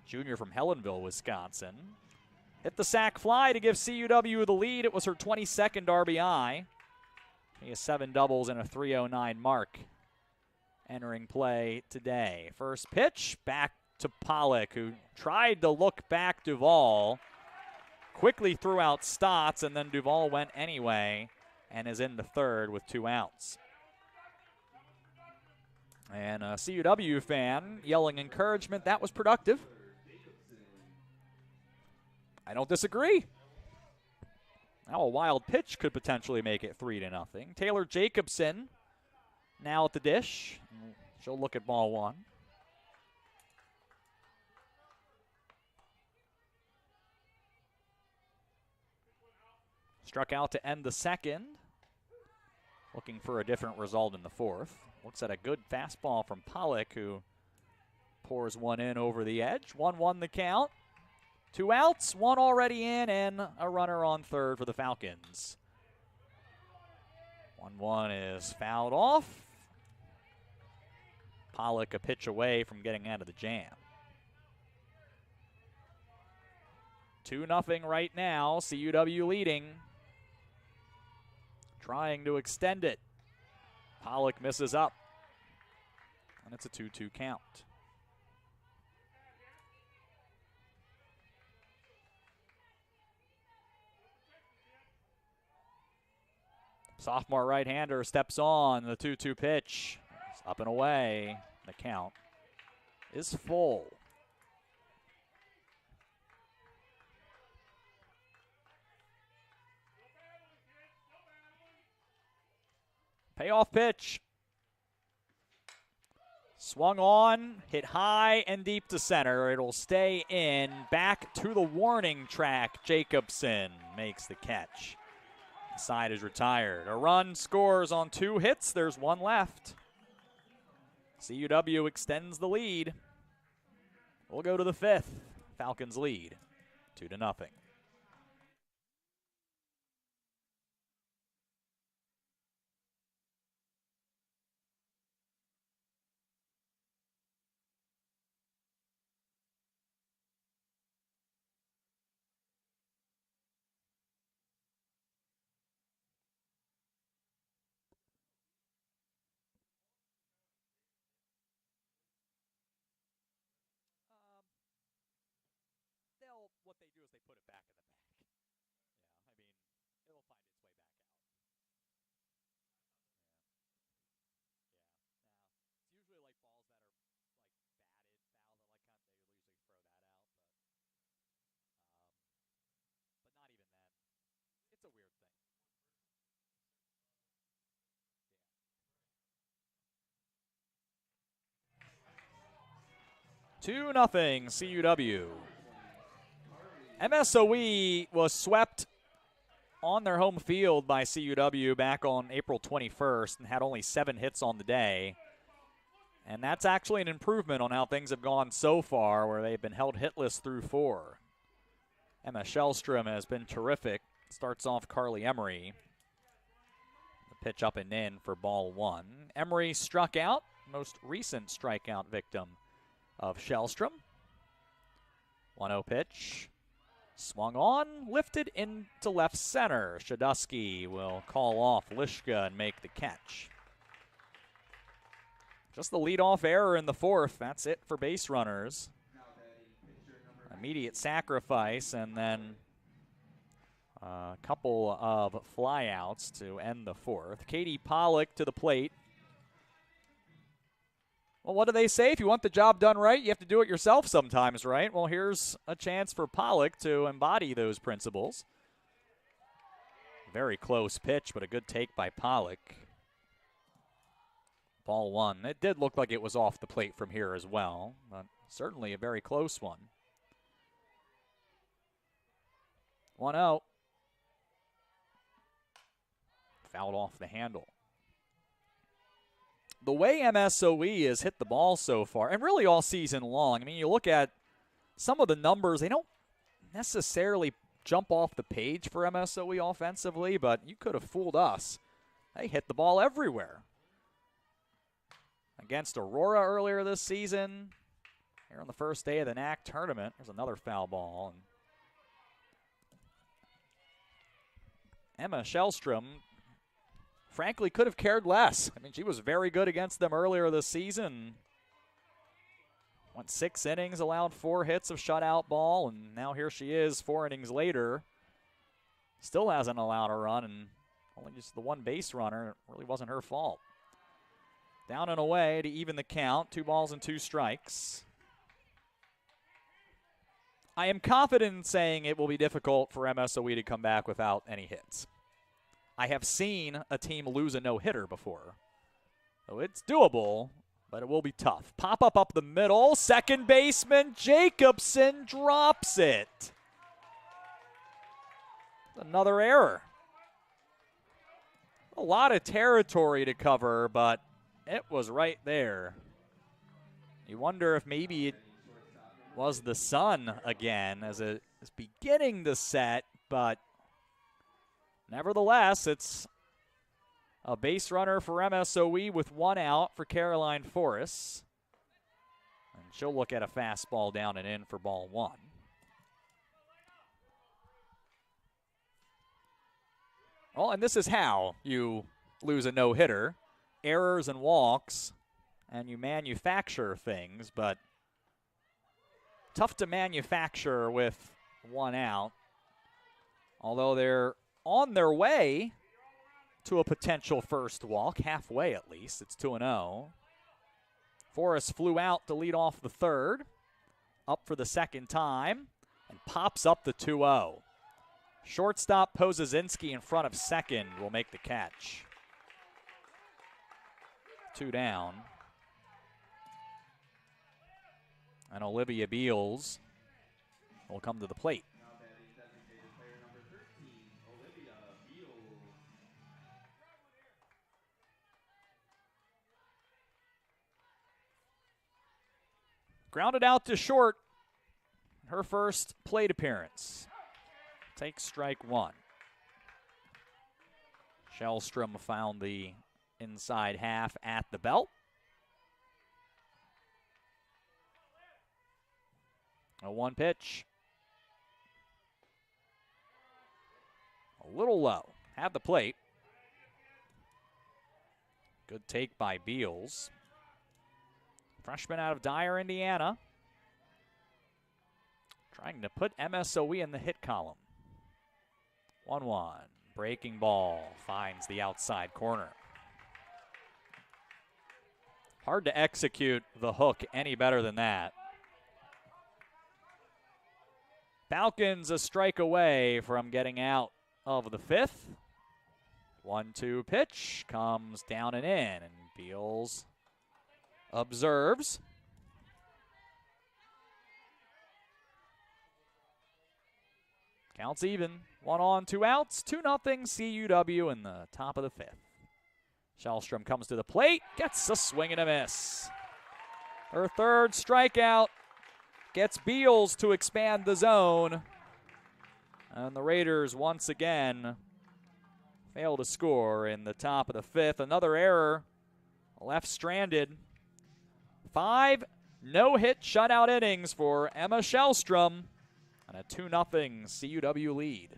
junior from Helensville, Wisconsin, hit the sac fly to give CUW the lead. It was her 22nd RBI. She has 7 doubles and a 309 mark entering play today. First pitch, back to Pollock, who tried to look back Duvall. Quickly threw out Stotts, and then Duvall went anyway and is in the 3rd with 2 outs. And a CUW fan yelling encouragement. That was productive. I don't disagree. Now a wild pitch could potentially make it 3-0. Taylor Jacobson now at the dish. She'll look at ball one. Struck out to end the 2nd. Looking for a different result in the 4th. Looks at a good fastball from Pollock, who pours one in over the edge. 1-1 the count. 2 outs, 1 already in, and a runner on 3rd for the Falcons. 1-1 is fouled off. Pollock a pitch away from getting out of the jam. 2-0 right now, CUW leading. Trying to extend it. Pollock misses up, and it's a 2-2 count. Sophomore right-hander steps on the 2-2 pitch. It's up and away. The count is full. Payoff pitch. Swung on, hit high and deep to center. It'll stay in. Back to the warning track. Jacobson makes the catch. The side is retired. A run scores on 2 hits. There's 1 left. CUW extends the lead. We'll go to the 5th. Falcons lead 2-0. What they do is they put it back in the bag. Yeah, I mean, it'll find its way back out. Yeah. It's usually like balls that are like batted, foul, that like they usually throw that out, but not even then. It's a weird thing. Yeah. 2-0 CUW. MSOE was swept on their home field by CUW back on April 21st and had only 7 hits on the day. And that's actually an improvement on how things have gone so far, where they've been held hitless through 4. Emma Shellstrom has been terrific. Starts off Carly Emery. The pitch up and in for ball 1. Emery struck out, most recent strikeout victim of Shellstrom. 1-0 pitch. Swung on, lifted into left center. Shadusky will call off Lishka and make the catch. Just the leadoff error in the 4th. That's it for base runners. Immediate sacrifice and then a couple of flyouts to end the 4th. Katie Pollock to the plate. Well, what do they say? If you want the job done right, you have to do it yourself sometimes, right? Well, here's a chance for Pollock to embody those principles. Very close pitch, but a good take by Pollock. Ball 1. It did look like it was off the plate from here as well, but certainly a very close one. 1-0. Fouled off the handle. The way MSOE has hit the ball so far, and really all season long, I mean, you look at some of the numbers, they don't necessarily jump off the page for MSOE offensively, but you could have fooled us. They hit the ball everywhere. Against Aurora earlier this season, here on the first day of the NACC tournament, there's another foul ball. And Emma Shellstrom, frankly, could have cared less. I mean, she was very good against them earlier this season. Went 6 innings, allowed 4 hits of shutout ball, and now here she is 4 innings later. Still hasn't allowed a run, and only just the 1 base runner. It really wasn't her fault. Down and away to even the count. 2 balls and 2 strikes. I am confident in saying it will be difficult for MSOE to come back without any hits. I have seen a team lose a no-hitter before. So it's doable, but it will be tough. Pop-up up the middle. Second baseman Jacobson drops it. Another error. A lot of territory to cover, but it was right there. You wonder if maybe it was the sun again as it is beginning to set, but nevertheless, it's a base runner for MSOE with 1 out for Caroline Forrest. And she'll look at a fastball down and in for ball 1. Well, and this is how you lose a no-hitter. Errors and walks, and you manufacture things, but tough to manufacture with 1 out. Although they're on their way to a potential first walk, halfway at least. It's 2-0. Forrest flew out to lead off the 3rd, up for the 2nd time, and pops up the 2-0. Shortstop Pozazinski in front of 2nd will make the catch. 2 down. And Olivia Beals will come to the plate. Grounded out to short. Her first plate appearance. Takes strike one. Shellstrom found the inside half at the belt. A 1 pitch. A little low. Have the plate. Good take by Beals. Freshman out of Dyer, Indiana. Trying to put MSOE in the hit column. 1-1. Breaking ball finds the outside corner. Hard to execute the hook any better than that. Falcons a strike away from getting out of the fifth. 1-2 pitch comes down and in, and Beals observes. Counts even. 1 on, 2 outs. 2-0 CUW in the top of the fifth. Shellstrom comes to the plate, gets a swing and a miss. Her third strikeout gets Beals to expand the zone. And the Raiders once again fail to score in the top of the fifth. Another error, left stranded. 5 no-hit shutout innings for Emma Shellstrom and a 2-0 CUW lead.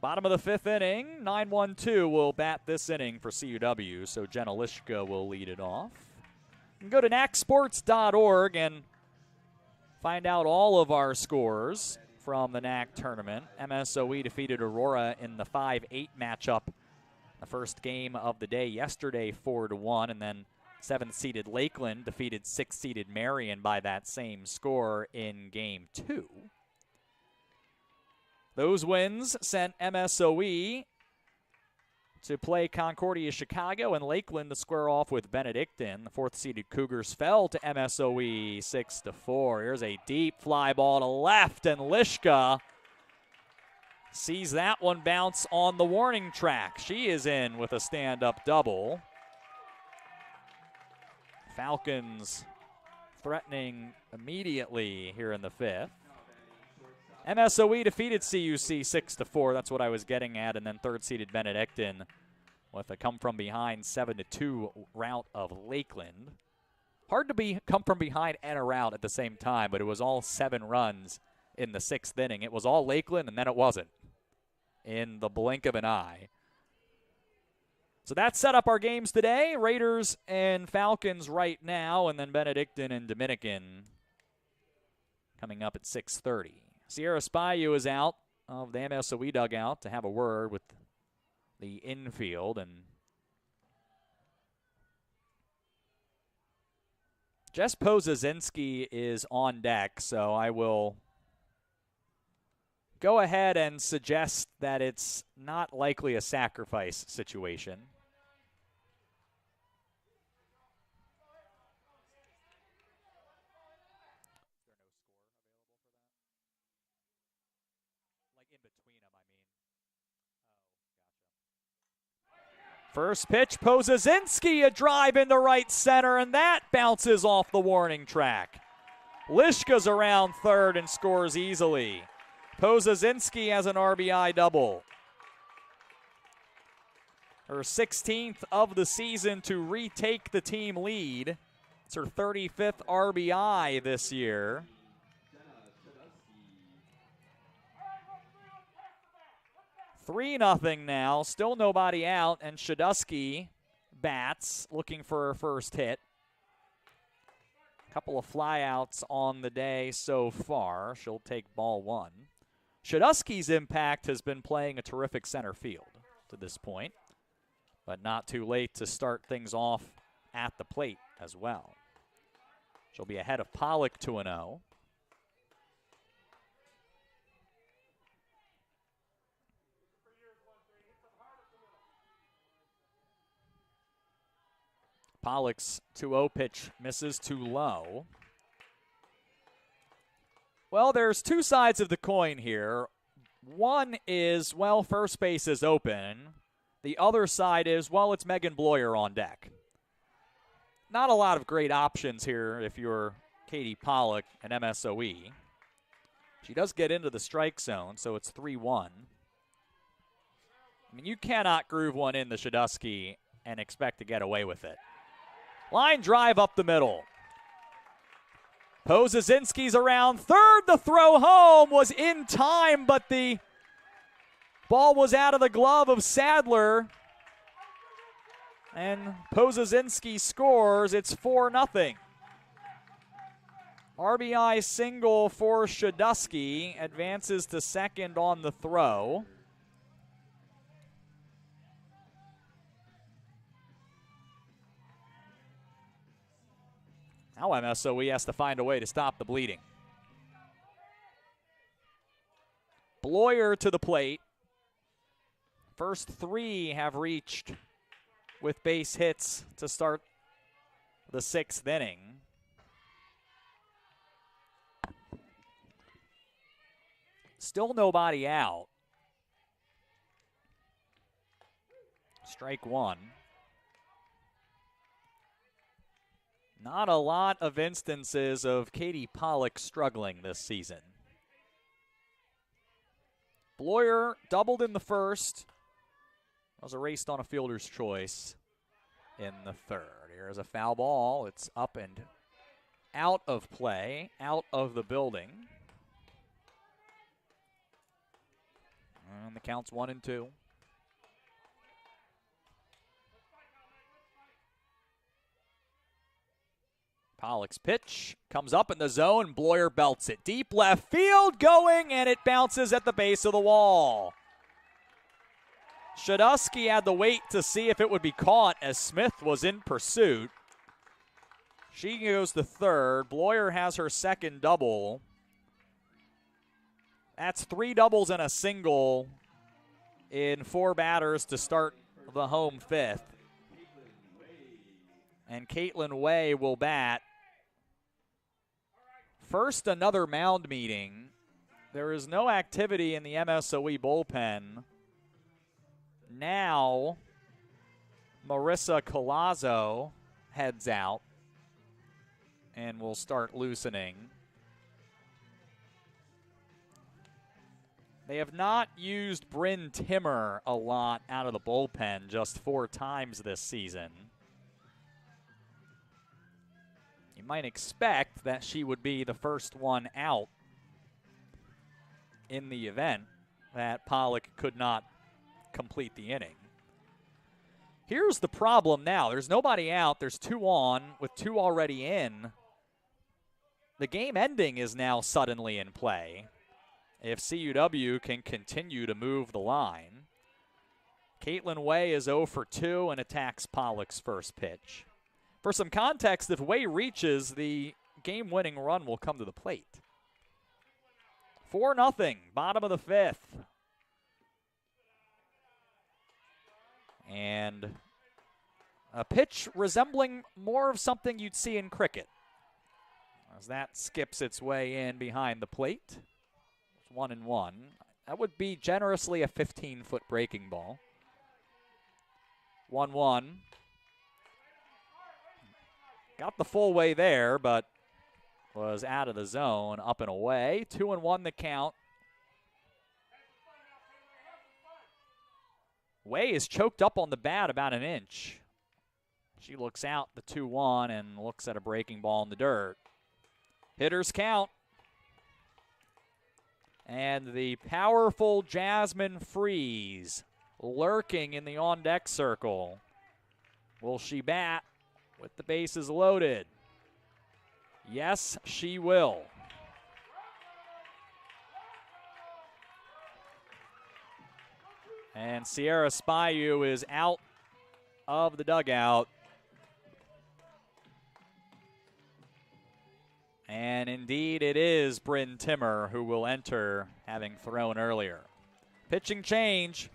Bottom of the fifth inning, 9-1-2 will bat this inning for CUW, so Jenna Lishka will lead it off. You can go to NACCsports.org and find out all of our scores from the NACC tournament. MSOE defeated Aurora in the 5-8 matchup, the first game of the day yesterday, 4-1, and then 7th-seeded Lakeland defeated 6th-seeded Marion by that same score in Game 2. Those wins sent MSOE to play Concordia Chicago and Lakeland to square off with Benedictine. The 4th-seeded Cougars fell to MSOE 6-4. Here's a deep fly ball to left, and Lishka sees that one bounce on the warning track. She is in with a stand-up double. Falcons threatening immediately here in the fifth. MSOE defeated CUC 6-4. That's what I was getting at. And then 3rd-seeded Benedictine with a come-from-behind 7-2 rout of Lakeland. Hard to come from behind and a rout at the same time, but it was all 7 runs in the 6th inning. It was all Lakeland, and then it wasn't in the blink of an eye. So that set up our games today. Raiders and Falcons right now, and then Benedictine and Dominican coming up at 6:30. Sierra Spayu is out of the MSOE dugout to have a word with the infield, and Jess Pozazinski is on deck, so I will go ahead and suggest that it's not likely a sacrifice situation. First pitch, Pozazinski, a drive into right center, and that bounces off the warning track. Lishka's around third and scores easily. Pozazinski has an RBI double. Her 16th of the season to retake the team lead. It's her 35th RBI this year. $3-0 now, still nobody out, and Shadusky bats, looking for her first hit. Couple of flyouts on the day so far. She'll take ball 1. Shadusky's impact has been playing a terrific center field to this point, but not too late to start things off at the plate as well. She'll be ahead of Pollock 2-0. Pollock's 2-0 pitch misses too low. Well, there's two sides of the coin here. One is, well, first base is open. The other side is, well, it's Megan Bloyer on deck. Not a lot of great options here if you're Katie Pollock and MSOE. She does get into the strike zone, so it's 3-1. I mean, you cannot groove one in the Shadusky and expect to get away with it. Line drive up the middle. Pozazinski's around third. The throw home was in time, but the ball was out of the glove of Sadler. And Pozazinski scores. It's 4-0. RBI single for Shadusky. Advances to second on the throw. Now MSOE has to find a way to stop the bleeding. Bloyer to the plate. First 3 have reached with base hits to start the 6th inning. Still nobody out. Strike 1. Not a lot of instances of Katie Pollock struggling this season. Bloyer doubled in the first. Was erased on a fielder's choice in the third. Here's a foul ball. It's up and out of play, out of the building. And the count's 1-2. Pollock's pitch comes up in the zone. Bloyer belts it. Deep left field going, and it bounces at the base of the wall. Shadusky had to wait to see if it would be caught as Smith was in pursuit. She goes to third. Bloyer has her second double. That's 3 doubles and a single in 4 batters to start the home 5th. And Caitlin Way will bat. First, another mound meeting. There is no activity in the MSOE bullpen. Now, Marissa Colazzo heads out and will start loosening. They have not used Bryn Timmer a lot out of the bullpen, just 4 times this season. You might expect that she would be the first one out in the event that Pollock could not complete the inning. Here's the problem now. There's nobody out. There's 2 on with 2 already in. The game ending is now suddenly in play if CUW can continue to move the line. Caitlin Way is 0 for 2 and attacks Pollock's first pitch. For some context, if Way reaches, the game-winning run will come to the plate. 4-0, bottom of the 5th. And a pitch resembling more of something you'd see in cricket, as that skips its way in behind the plate. It's 1-1. That would be generously a 15-foot breaking ball. 1-1. Got the full way there, but was out of the zone, up and away. 2-1 the count. Way is choked up on the bat about an inch. She looks out the 2-1 and looks at a breaking ball in the dirt. Hitters count. And the powerful Jasmine Freeze lurking in the on-deck circle. Will she bat with the bases loaded? Yes, she will. And Sierra Spyu is out of the dugout. And indeed it is Bryn Timmer who will enter, having thrown earlier. Pitching change.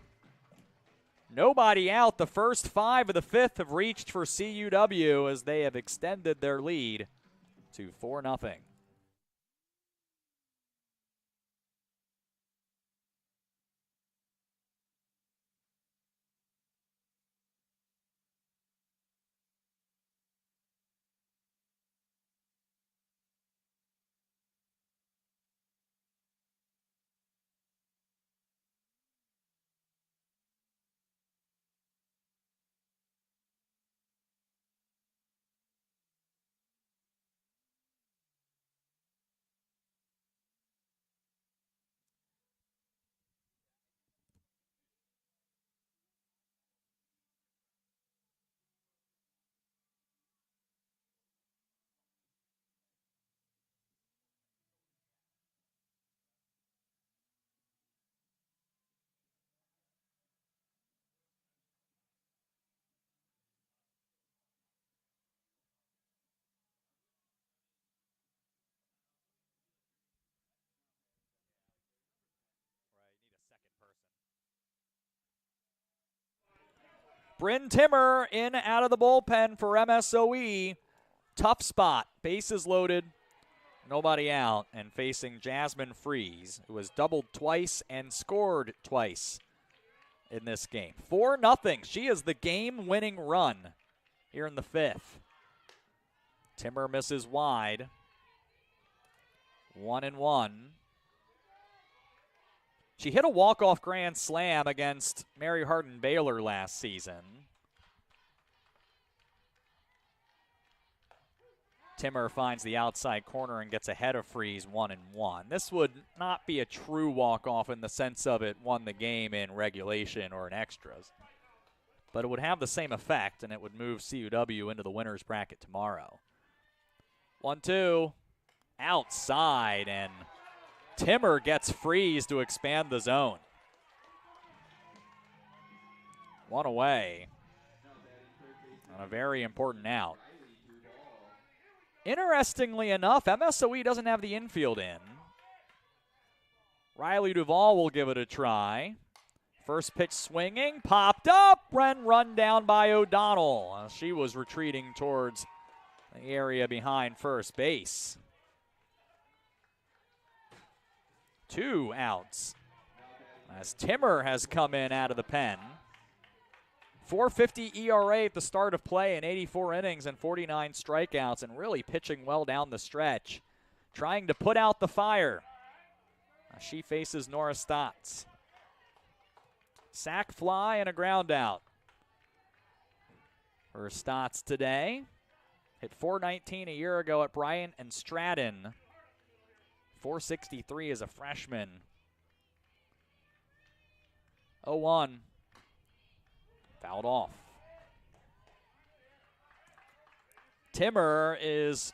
Nobody out. The first 5 of the 5th have reached for CUW as they have extended their lead to 4-0. Bryn Timmer in out of the bullpen for MSOE. Tough spot. Bases loaded. Nobody out. And facing Jasmine Freeze, who has doubled twice and scored twice in this game. 4-0. She is the game-winning run here in the 5th. Timmer misses wide. 1-1. She hit a walk-off grand slam against Mary Hardin Baylor last season. Timmer finds the outside corner and gets ahead of Freeze 1-1. This would not be a true walk-off in the sense of it won the game in regulation or in extras. But it would have the same effect, and it would move CUW into the winner's bracket tomorrow. 1-2. Outside, and Timmer gets Freeze to expand the zone. One away on a very important out. Interestingly enough, MSOE doesn't have the infield in. Riley Duvall will give it a try. First pitch swinging, popped up, run down by O'Donnell. She was retreating towards the area behind first base. 2 outs as Timmer has come in out of the pen. 4.50 ERA at the start of play in 84 innings and 49 strikeouts, and really pitching well down the stretch. Trying to put out the fire. She faces Nora Stotts. Sack fly and a ground out for Stotts today. Hit .419 a year ago at Bryant and Stratton. .463 as a freshman. 0-1. Fouled off. Timmer is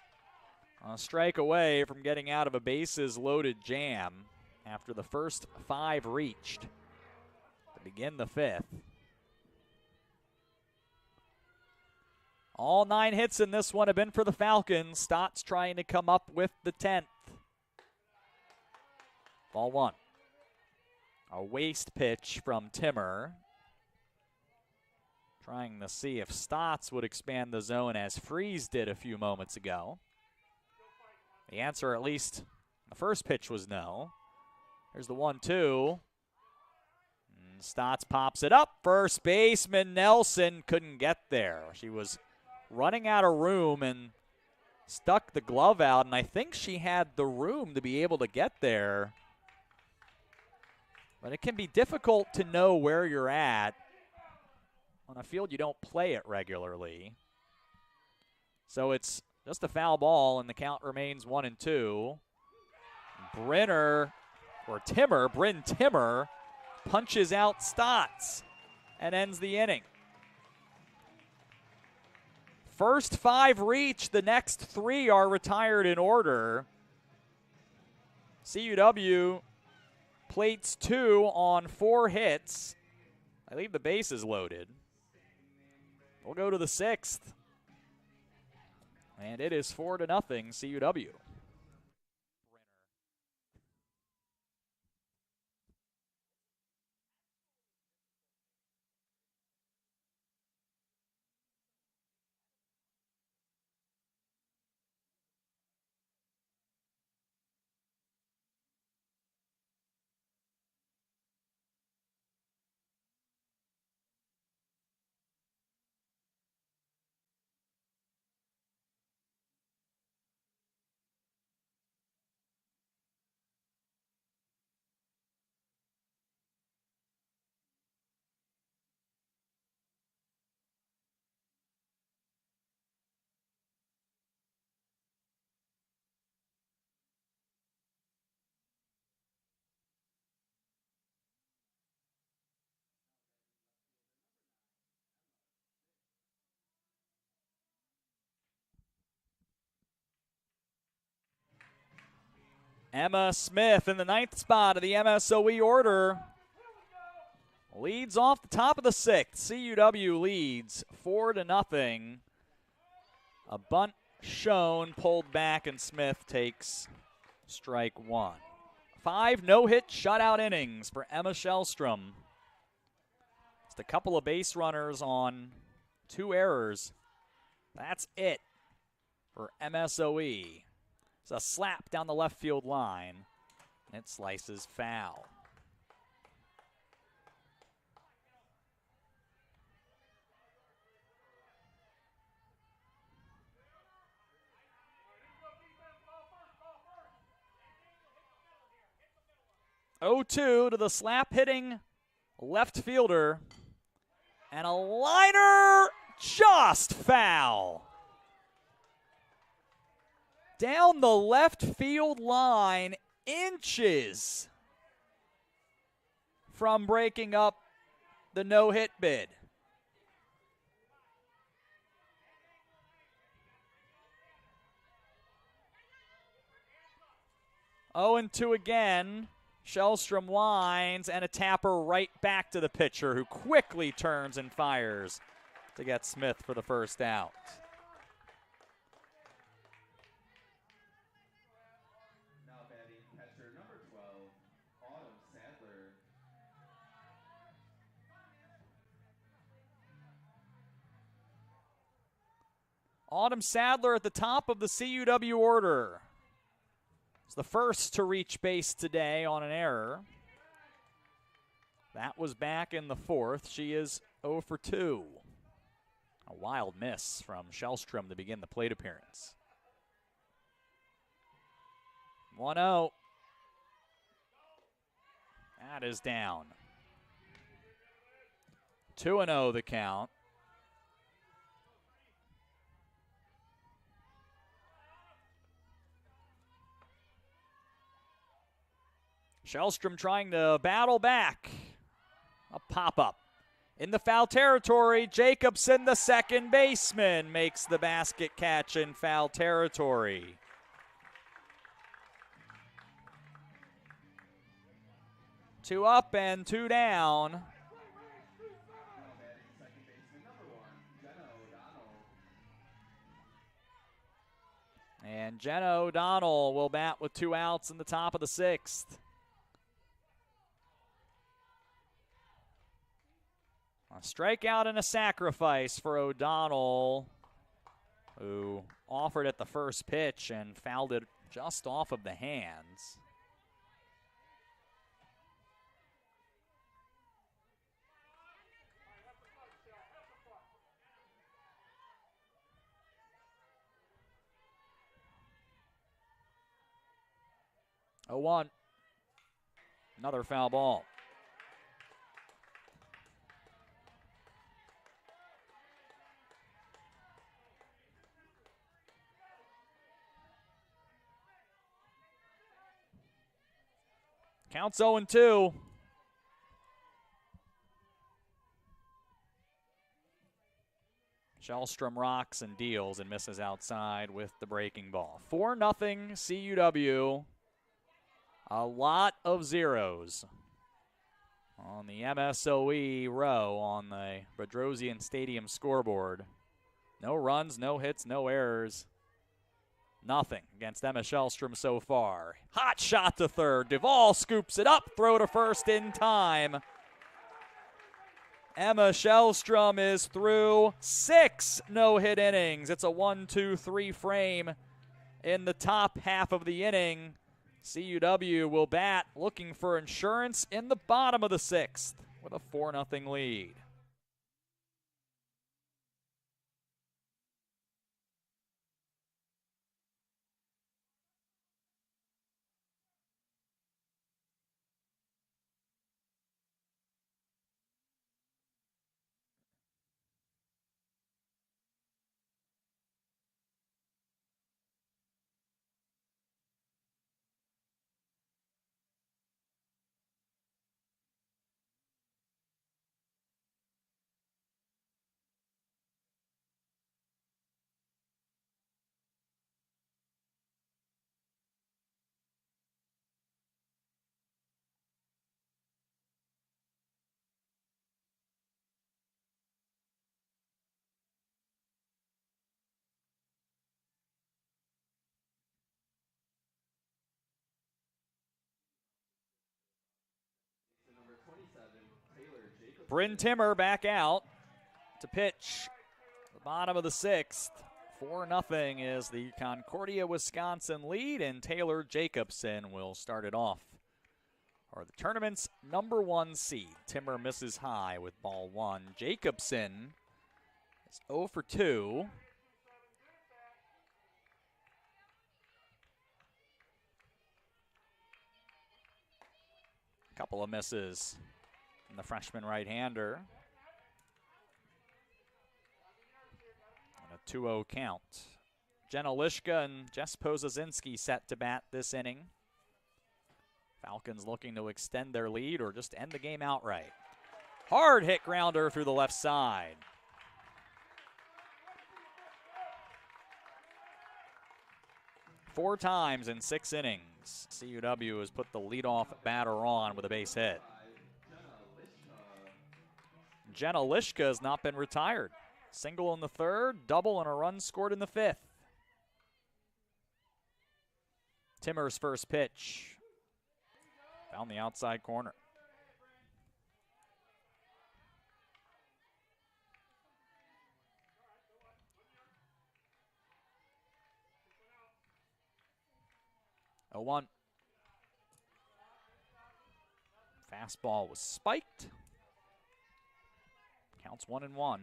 a strike away from getting out of a bases-loaded jam after the first 5 reached to begin the 5th. All 9 hits in this one have been for the Falcons. Stotts trying to come up with the 10th. Ball 1. A waste pitch from Timmer. Trying to see if Stotts would expand the zone as Freeze did a few moments ago. The answer, at least the first pitch, was no. Here's the 1-2. Stotts pops it up. First baseman Nelson couldn't get there. She was running out of room and stuck the glove out, and I think she had the room to be able to get there. But it can be difficult to know where you're at on a field you don't play it regularly. So it's just a foul ball, and the count remains 1-2. Bryn Timmer punches out Stotts and ends the inning. First 5 reach, the next 3 are retired in order. CUW plates 2 on 4 hits. I leave the bases loaded. We'll go to the 6th. And it is 4-0 CUW. Emma Smith in the 9th spot of the MSOE order. Leads off the top of the 6th. CUW leads 4-0. A bunt shown, pulled back, and Smith takes strike 1. 5 no-hit shutout innings for Emma Shellstrom. Just a couple of base runners on 2 errors. That's it for MSOE. It's a slap down the left field line. It slices foul. Oh, 2 to the slap hitting left fielder. And a liner just foul. Down the left field line, inches from breaking up the no-hit bid. Oh, and 2 again. Shellstrom winds, and a tapper right back to the pitcher, who quickly turns and fires to get Smith for the first out. Autumn Sadler at the top of the CUW order. It's the first to reach base today on an error. That was back in the 4th. She is 0 for 2. A wild miss from Shellstrom to begin the plate appearance. 1-0. That is down. 2-0 the count. Shellstrom trying to battle back. A pop-up. In the foul territory, Jacobson, the second baseman, makes the basket catch in foul territory. Two up and 2 down. And Jenna O'Donnell will bat with 2 outs in the top of the 6th. A strikeout and a sacrifice for O'Donnell, who offered at the first pitch and fouled it just off of the hands. Oh, 1. Another foul ball. Counts 0-2. Shellstrom rocks and deals and misses outside with the breaking ball. 4-0 CUW. A lot of zeros on the MSOE row on the Bedrosian Stadium scoreboard. No runs, no hits, no errors. Nothing against Emma Shellstrom so far. Hot shot to third. Duvall scoops it up, throw to first in time. Emma Shellstrom is through 6 no-hit innings. It's a 1-2-3 frame in the top half of the inning. CUW will bat looking for insurance in the bottom of the 6th with a 4-0 lead. Bryn Timmer back out to pitch the bottom of the 6th. 4-0 is the Concordia, Wisconsin lead, and Taylor Jacobson will start it off. Or the tournament's number 1 seed. Timmer misses high with ball 1. Jacobson is 0 for 2. Couple of misses. And the freshman right-hander. And a 2-0 count. Jenna Lishka and Jess Pozazinski set to bat this inning. Falcons looking to extend their lead or just end the game outright. Hard hit grounder through the left side. Four times in 6 innings, CUW has put the leadoff batter on with a base hit. Jenna Lishka has not been retired. Single in the 3rd, double and a run scored in the 5th. Timmer's first pitch. Found the outside corner. A 1. Fastball was spiked. Counts 1-1.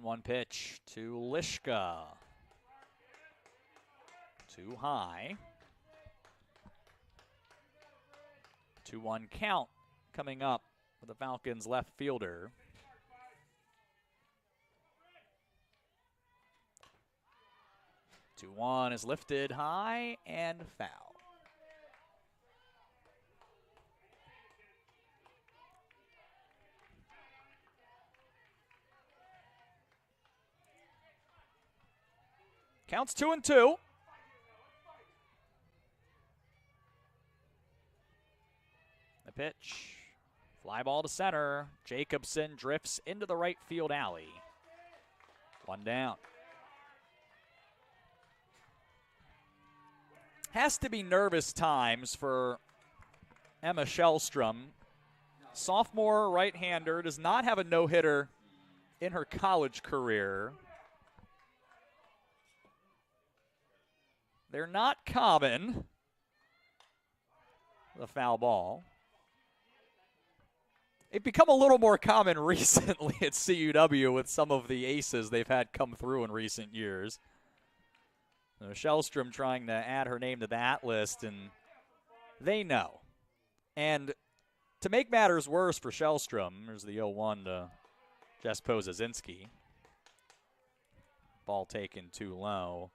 One pitch to Lishka. Too high. 2-1 count coming up for the Falcons left fielder. 2-1 is lifted high and foul. Counts 2-2. The pitch. Fly ball to center. Jacobson drifts into the right field alley. 1 down. Has to be nervous times for Emma Shellstrom. Sophomore right-hander, does not have a no-hitter in her college career. They're not common. The foul ball. They've become a little more common recently at CUW with some of the aces they've had come through in recent years. Shellstrom trying to add her name to that list, and they know. And to make matters worse for Shellstrom, there's the 0-1 to Jess Pozazinski. Ball taken too low.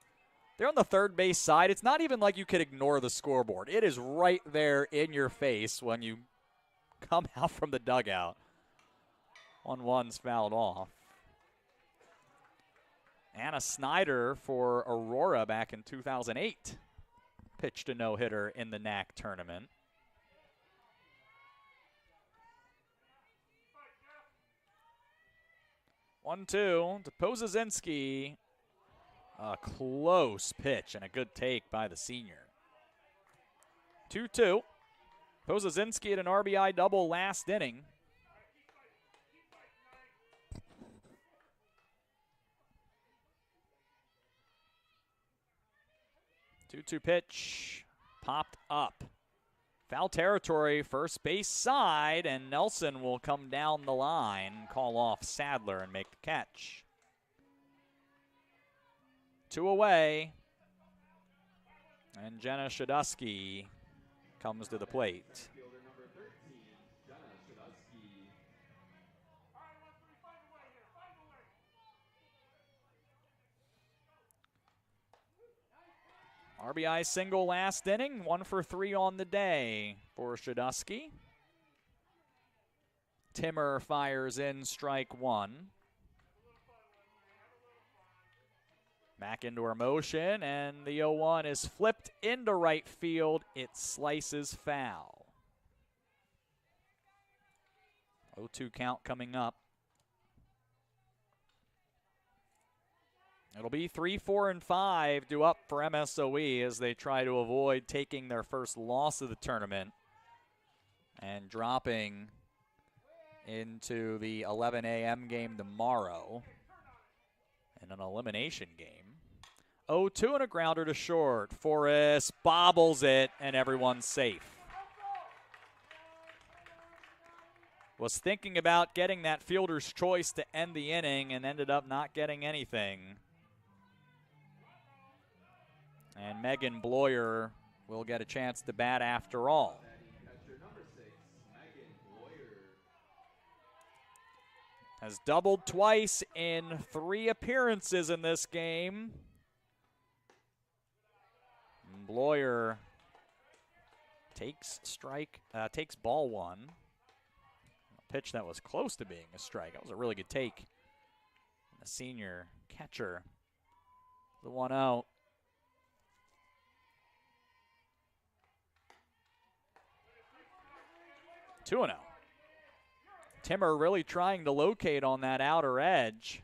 they're on the third base side. It's not even like you could ignore the scoreboard. It is right there in your face when you come out from the dugout. 1-1's fouled off. Anna Snyder for Aurora back in 2008 pitched a no-hitter in the NACC tournament. One-two to Pozazinski. A close pitch and a good take by the senior. 2-2. Pozazinski had an RBI double last inning. Two-two pitch popped up. Foul territory, first base side, and Nelson will come down the line, call off Sadler, and make the catch. 2 away, and Jenna Shadusky comes to the plate. RBI single last inning, 1 for 3 on the day for Shadusky. Timmer fires in strike 1. Back into her motion, and the 0-1 is flipped into right field. It slices foul. 0-2 count coming up. It'll be 3, 4, and 5 due up for MSOE as they try to avoid taking their first loss of the tournament and dropping into the 11 a.m. game tomorrow in an elimination game. 0-2 and a grounder to short. Forrest bobbles it, and everyone's safe. Was thinking about getting that fielder's choice to end the inning and ended up not getting anything. And Megan Bloyer will get a chance to bat after all. Has doubled twice in 3 appearances in this game. Bloyer takes ball 1. A pitch that was close to being a strike. That was a really good take. The senior catcher, the 1-0. Two 2-0. Timmer really trying to locate on that outer edge.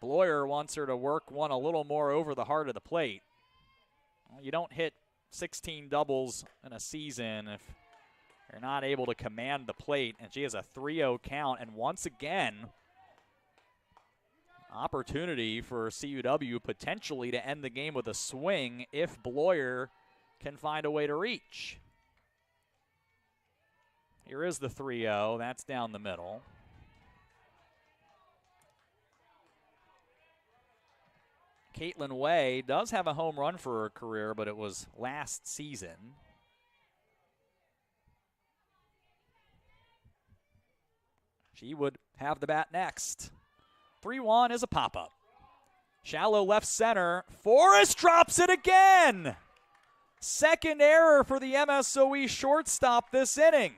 Bloyer wants her to work one a little more over the heart of the plate. Well, you don't hit 16 doubles in a season if you're not able to command the plate. And she has a 3-0 count. And once again, opportunity for CUW potentially to end the game with a swing if Bloyer can find a way to reach. Here is the 3-0. That's down the middle. Caitlin Way does have a home run for her career, but it was last season. She would have the bat next. 3-1 is a pop-up. Shallow left center. Forrest drops it again. Second error for the MSOE shortstop this inning.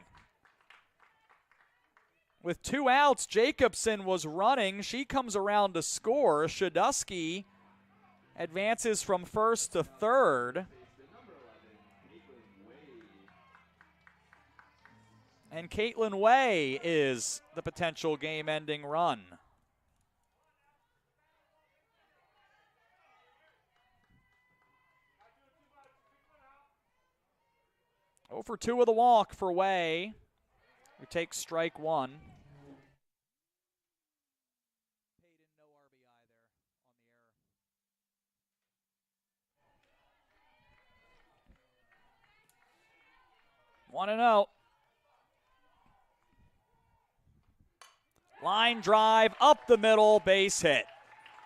With 2 outs, Jacobson was running. She comes around to score. Shadusky advances from first to third. And Caitlin Way is the potential game-ending run. Oh for 2 with a walk for Way, who takes strike 1. On the error on the 1-0. Line drive up the middle, base hit.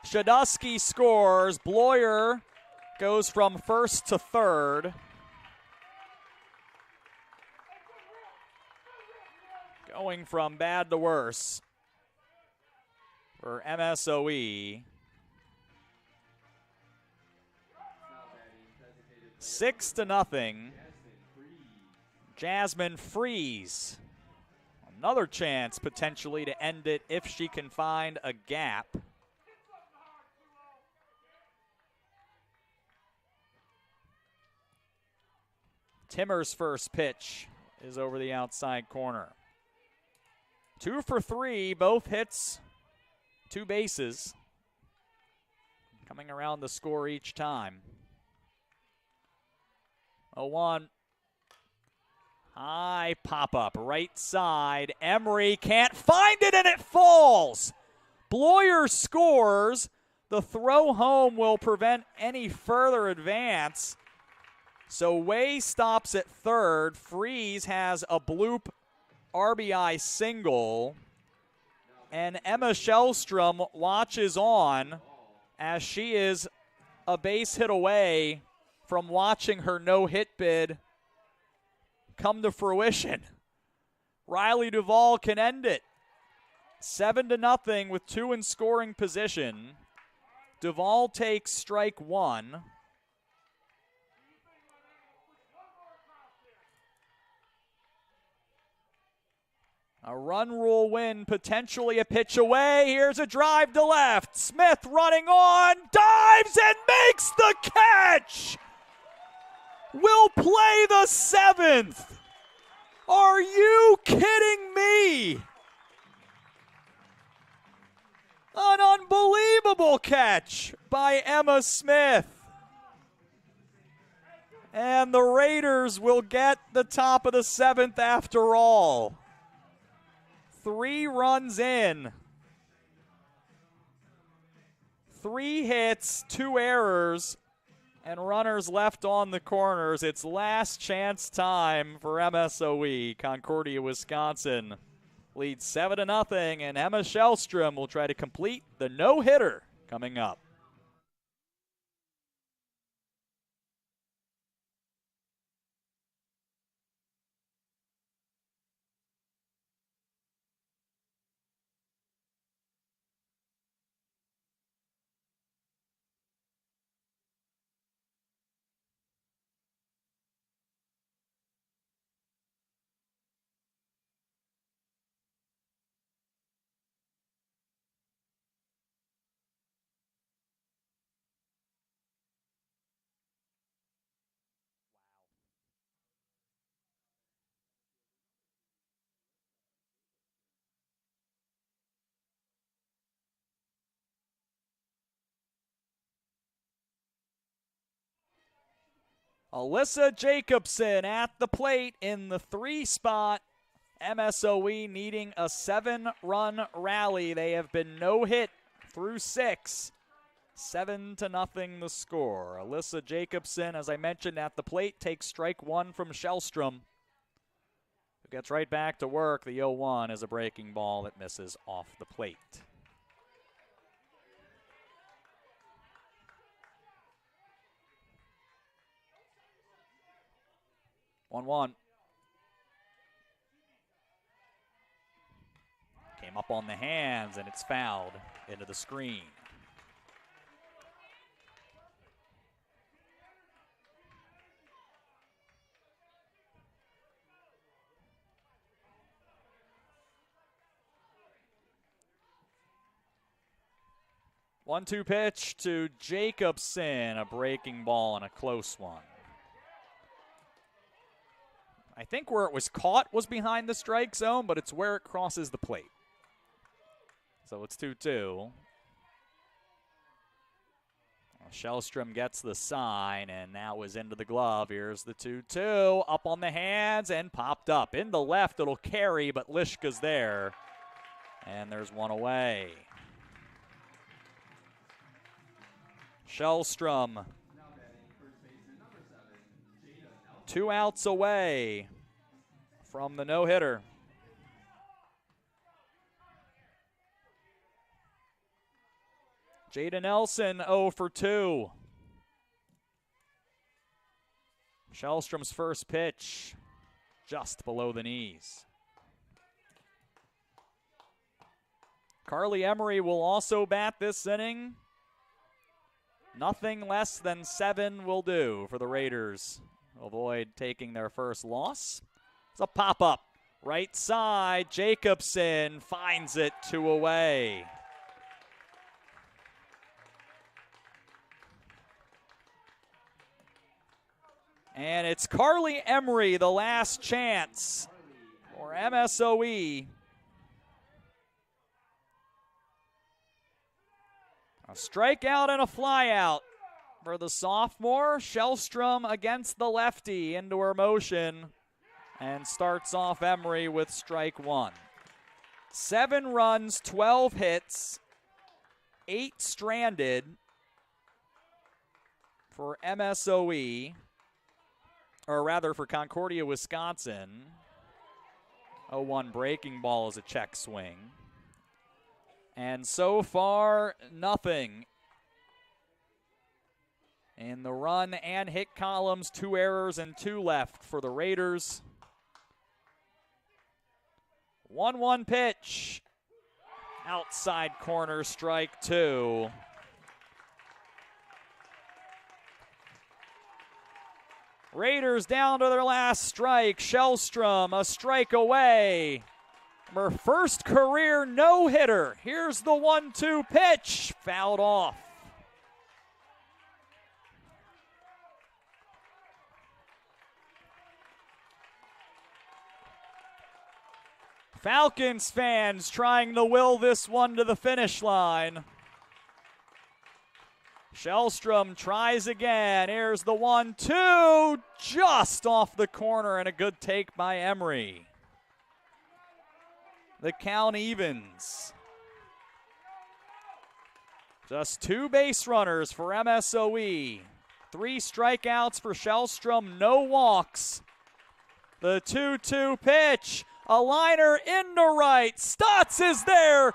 Shadusky scores. Bloyer goes from first to third. Going from bad to worse for MSOE. 6-0. Jasmine Freeze. Another chance potentially to end it if she can find a gap. Timmer's first pitch is over the outside corner. 2 for 3, both hits, 2 bases. Coming around the score each time. 0-1. High pop-up, right side. Emery can't find it, and it falls. Bloyer scores. The throw home will prevent any further advance. So Way stops at third. Freeze has a bloop RBI single. And Emma Shellstrom watches on as she is a base hit away from watching her no-hit bid come to fruition. Riley Duvall can end it. 7-0 with 2 in scoring position. Duvall takes strike 1. A run rule win, potentially a pitch away. Here's a drive to left. Smith running on, dives and makes the catch. Will play the 7th. Are you kidding me? An unbelievable catch by Emma Smith. And the Raiders will get the top of the 7th after all. 3 runs in. 3 hits, 2 errors, and runners left on the corners. It's last chance time for MSOE. Concordia, Wisconsin leads 7-0, and Emma Shellstrom will try to complete the no-hitter coming up. Alyssa Jacobson at the plate in the 3 spot. MSOE needing a 7-run rally. They have been no hit through 6. 7-0 the score. Alyssa Jacobson, as I mentioned, at the plate, takes strike 1 from Shellstrom, who gets right back to work. The 0-1 is a breaking ball that misses off the plate. 1-1. Came up on the hands, and it's fouled into the screen. One-two pitch to Jacobson, a breaking ball and a close one. I think where it was caught was behind the strike zone, but it's where it crosses the plate. So it's 2-2. Shellstrom gets the sign, and that was into the glove. Here's the 2-2. Up on the hands and popped up. In the left, it'll carry, but Lishka's there. And there's one away. Shellstrom. 2 outs away from the no-hitter. Jada Nelson 0 for 2. Shellstrom's first pitch just below the knees. Carly Emery will also bat this inning. Nothing less than 7 will do for the Raiders. Avoid taking their first loss. It's a pop-up. Right side, Jacobson finds it 2 away. And it's Carly Emery, the last chance for MSOE. A strikeout and a flyout for the sophomore. Shellstrom against the lefty into her motion and starts off Emery with strike 1. 7 runs, 12 hits, 8 stranded for MSOE, or rather for Concordia, Wisconsin. 0-1 breaking ball is a check swing. And so far, nothing. In the run and hit columns, 2 errors and 2 left for the Raiders. 1-1 pitch. Outside corner, strike 2. Raiders down to their last strike. Shellstrom a strike away. Her first career no-hitter. Here's the 1-2 pitch. Fouled off. Falcons fans trying to will this one to the finish line. Shellstrom tries again. Here's the 1-2. Just off the corner and a good take by Emery. The count evens. Just 2 base runners for MSOE. 3 strikeouts for Shellstrom, no walks. The 2-2 pitch. A liner into right. Stotts is there.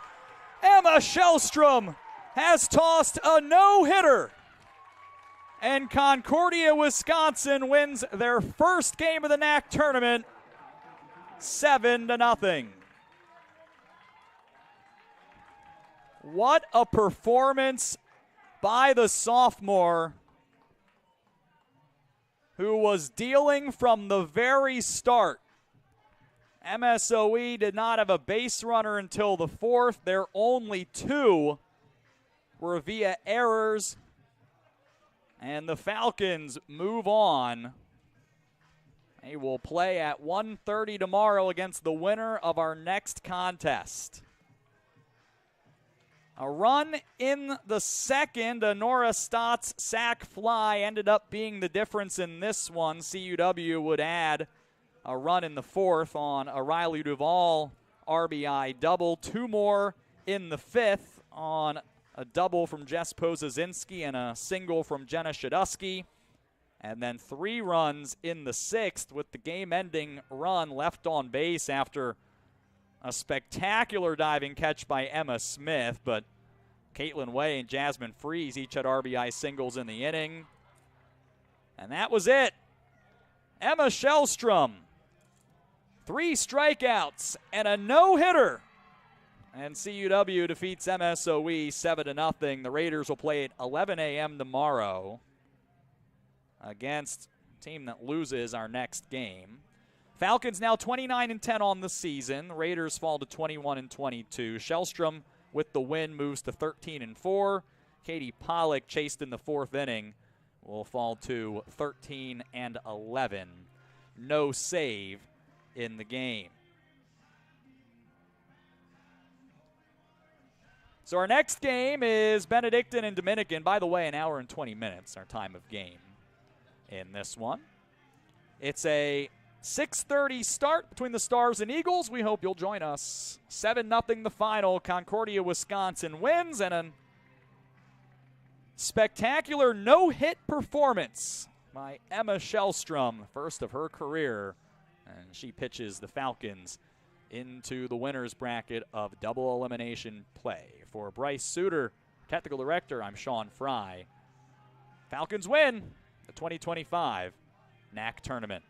Emma Shellstrom has tossed a no-hitter. And Concordia, Wisconsin wins their first game of the NACC tournament 7-0. What a performance by the sophomore, who was dealing from the very start. MSOE did not have a base runner until the 4th. Their only 2 were via errors. And the Falcons move on. They will play at 1:30 tomorrow against the winner of our next contest. A run in the second, a Nora Stotts sac fly ended up being the difference in this one. CUW would add a run in the 4th on a Riley Duvall RBI double. 2 more in the 5th on a double from Jess Pozazinski and a single from Jenna Shadusky. And then 3 runs in the 6th with the game-ending run left on base after a spectacular diving catch by Emma Smith, but Caitlin Way and Jasmine Freeze each had RBI singles in the inning. And that was it. Emma Shellstrom, 3 strikeouts and a no-hitter. And CUW defeats MSOE 7-0. The Raiders will play at 11 a.m. tomorrow against a team that loses our next game. Falcons now 29-10 on the season. The Raiders fall to 21-22. Shellstrom with the win moves to 13-4. Katie Pollock, chased in the 4th inning, will fall to 13-11. No save in the game. So our next game is Benedictine and Dominican. By the way, 1 hour and 20 minutes, our time of game in this one. It's a 6:30 start between the Stars and Eagles. We hope you'll join us. 7-0 the final. Concordia, Wisconsin wins, and a spectacular no-hit performance by Emma Shellstrom, first of her career. And she pitches the Falcons into the winner's bracket of double elimination play. For Bryce Suter, technical director, I'm Sean Fry. Falcons win the 2025 NACC tournament.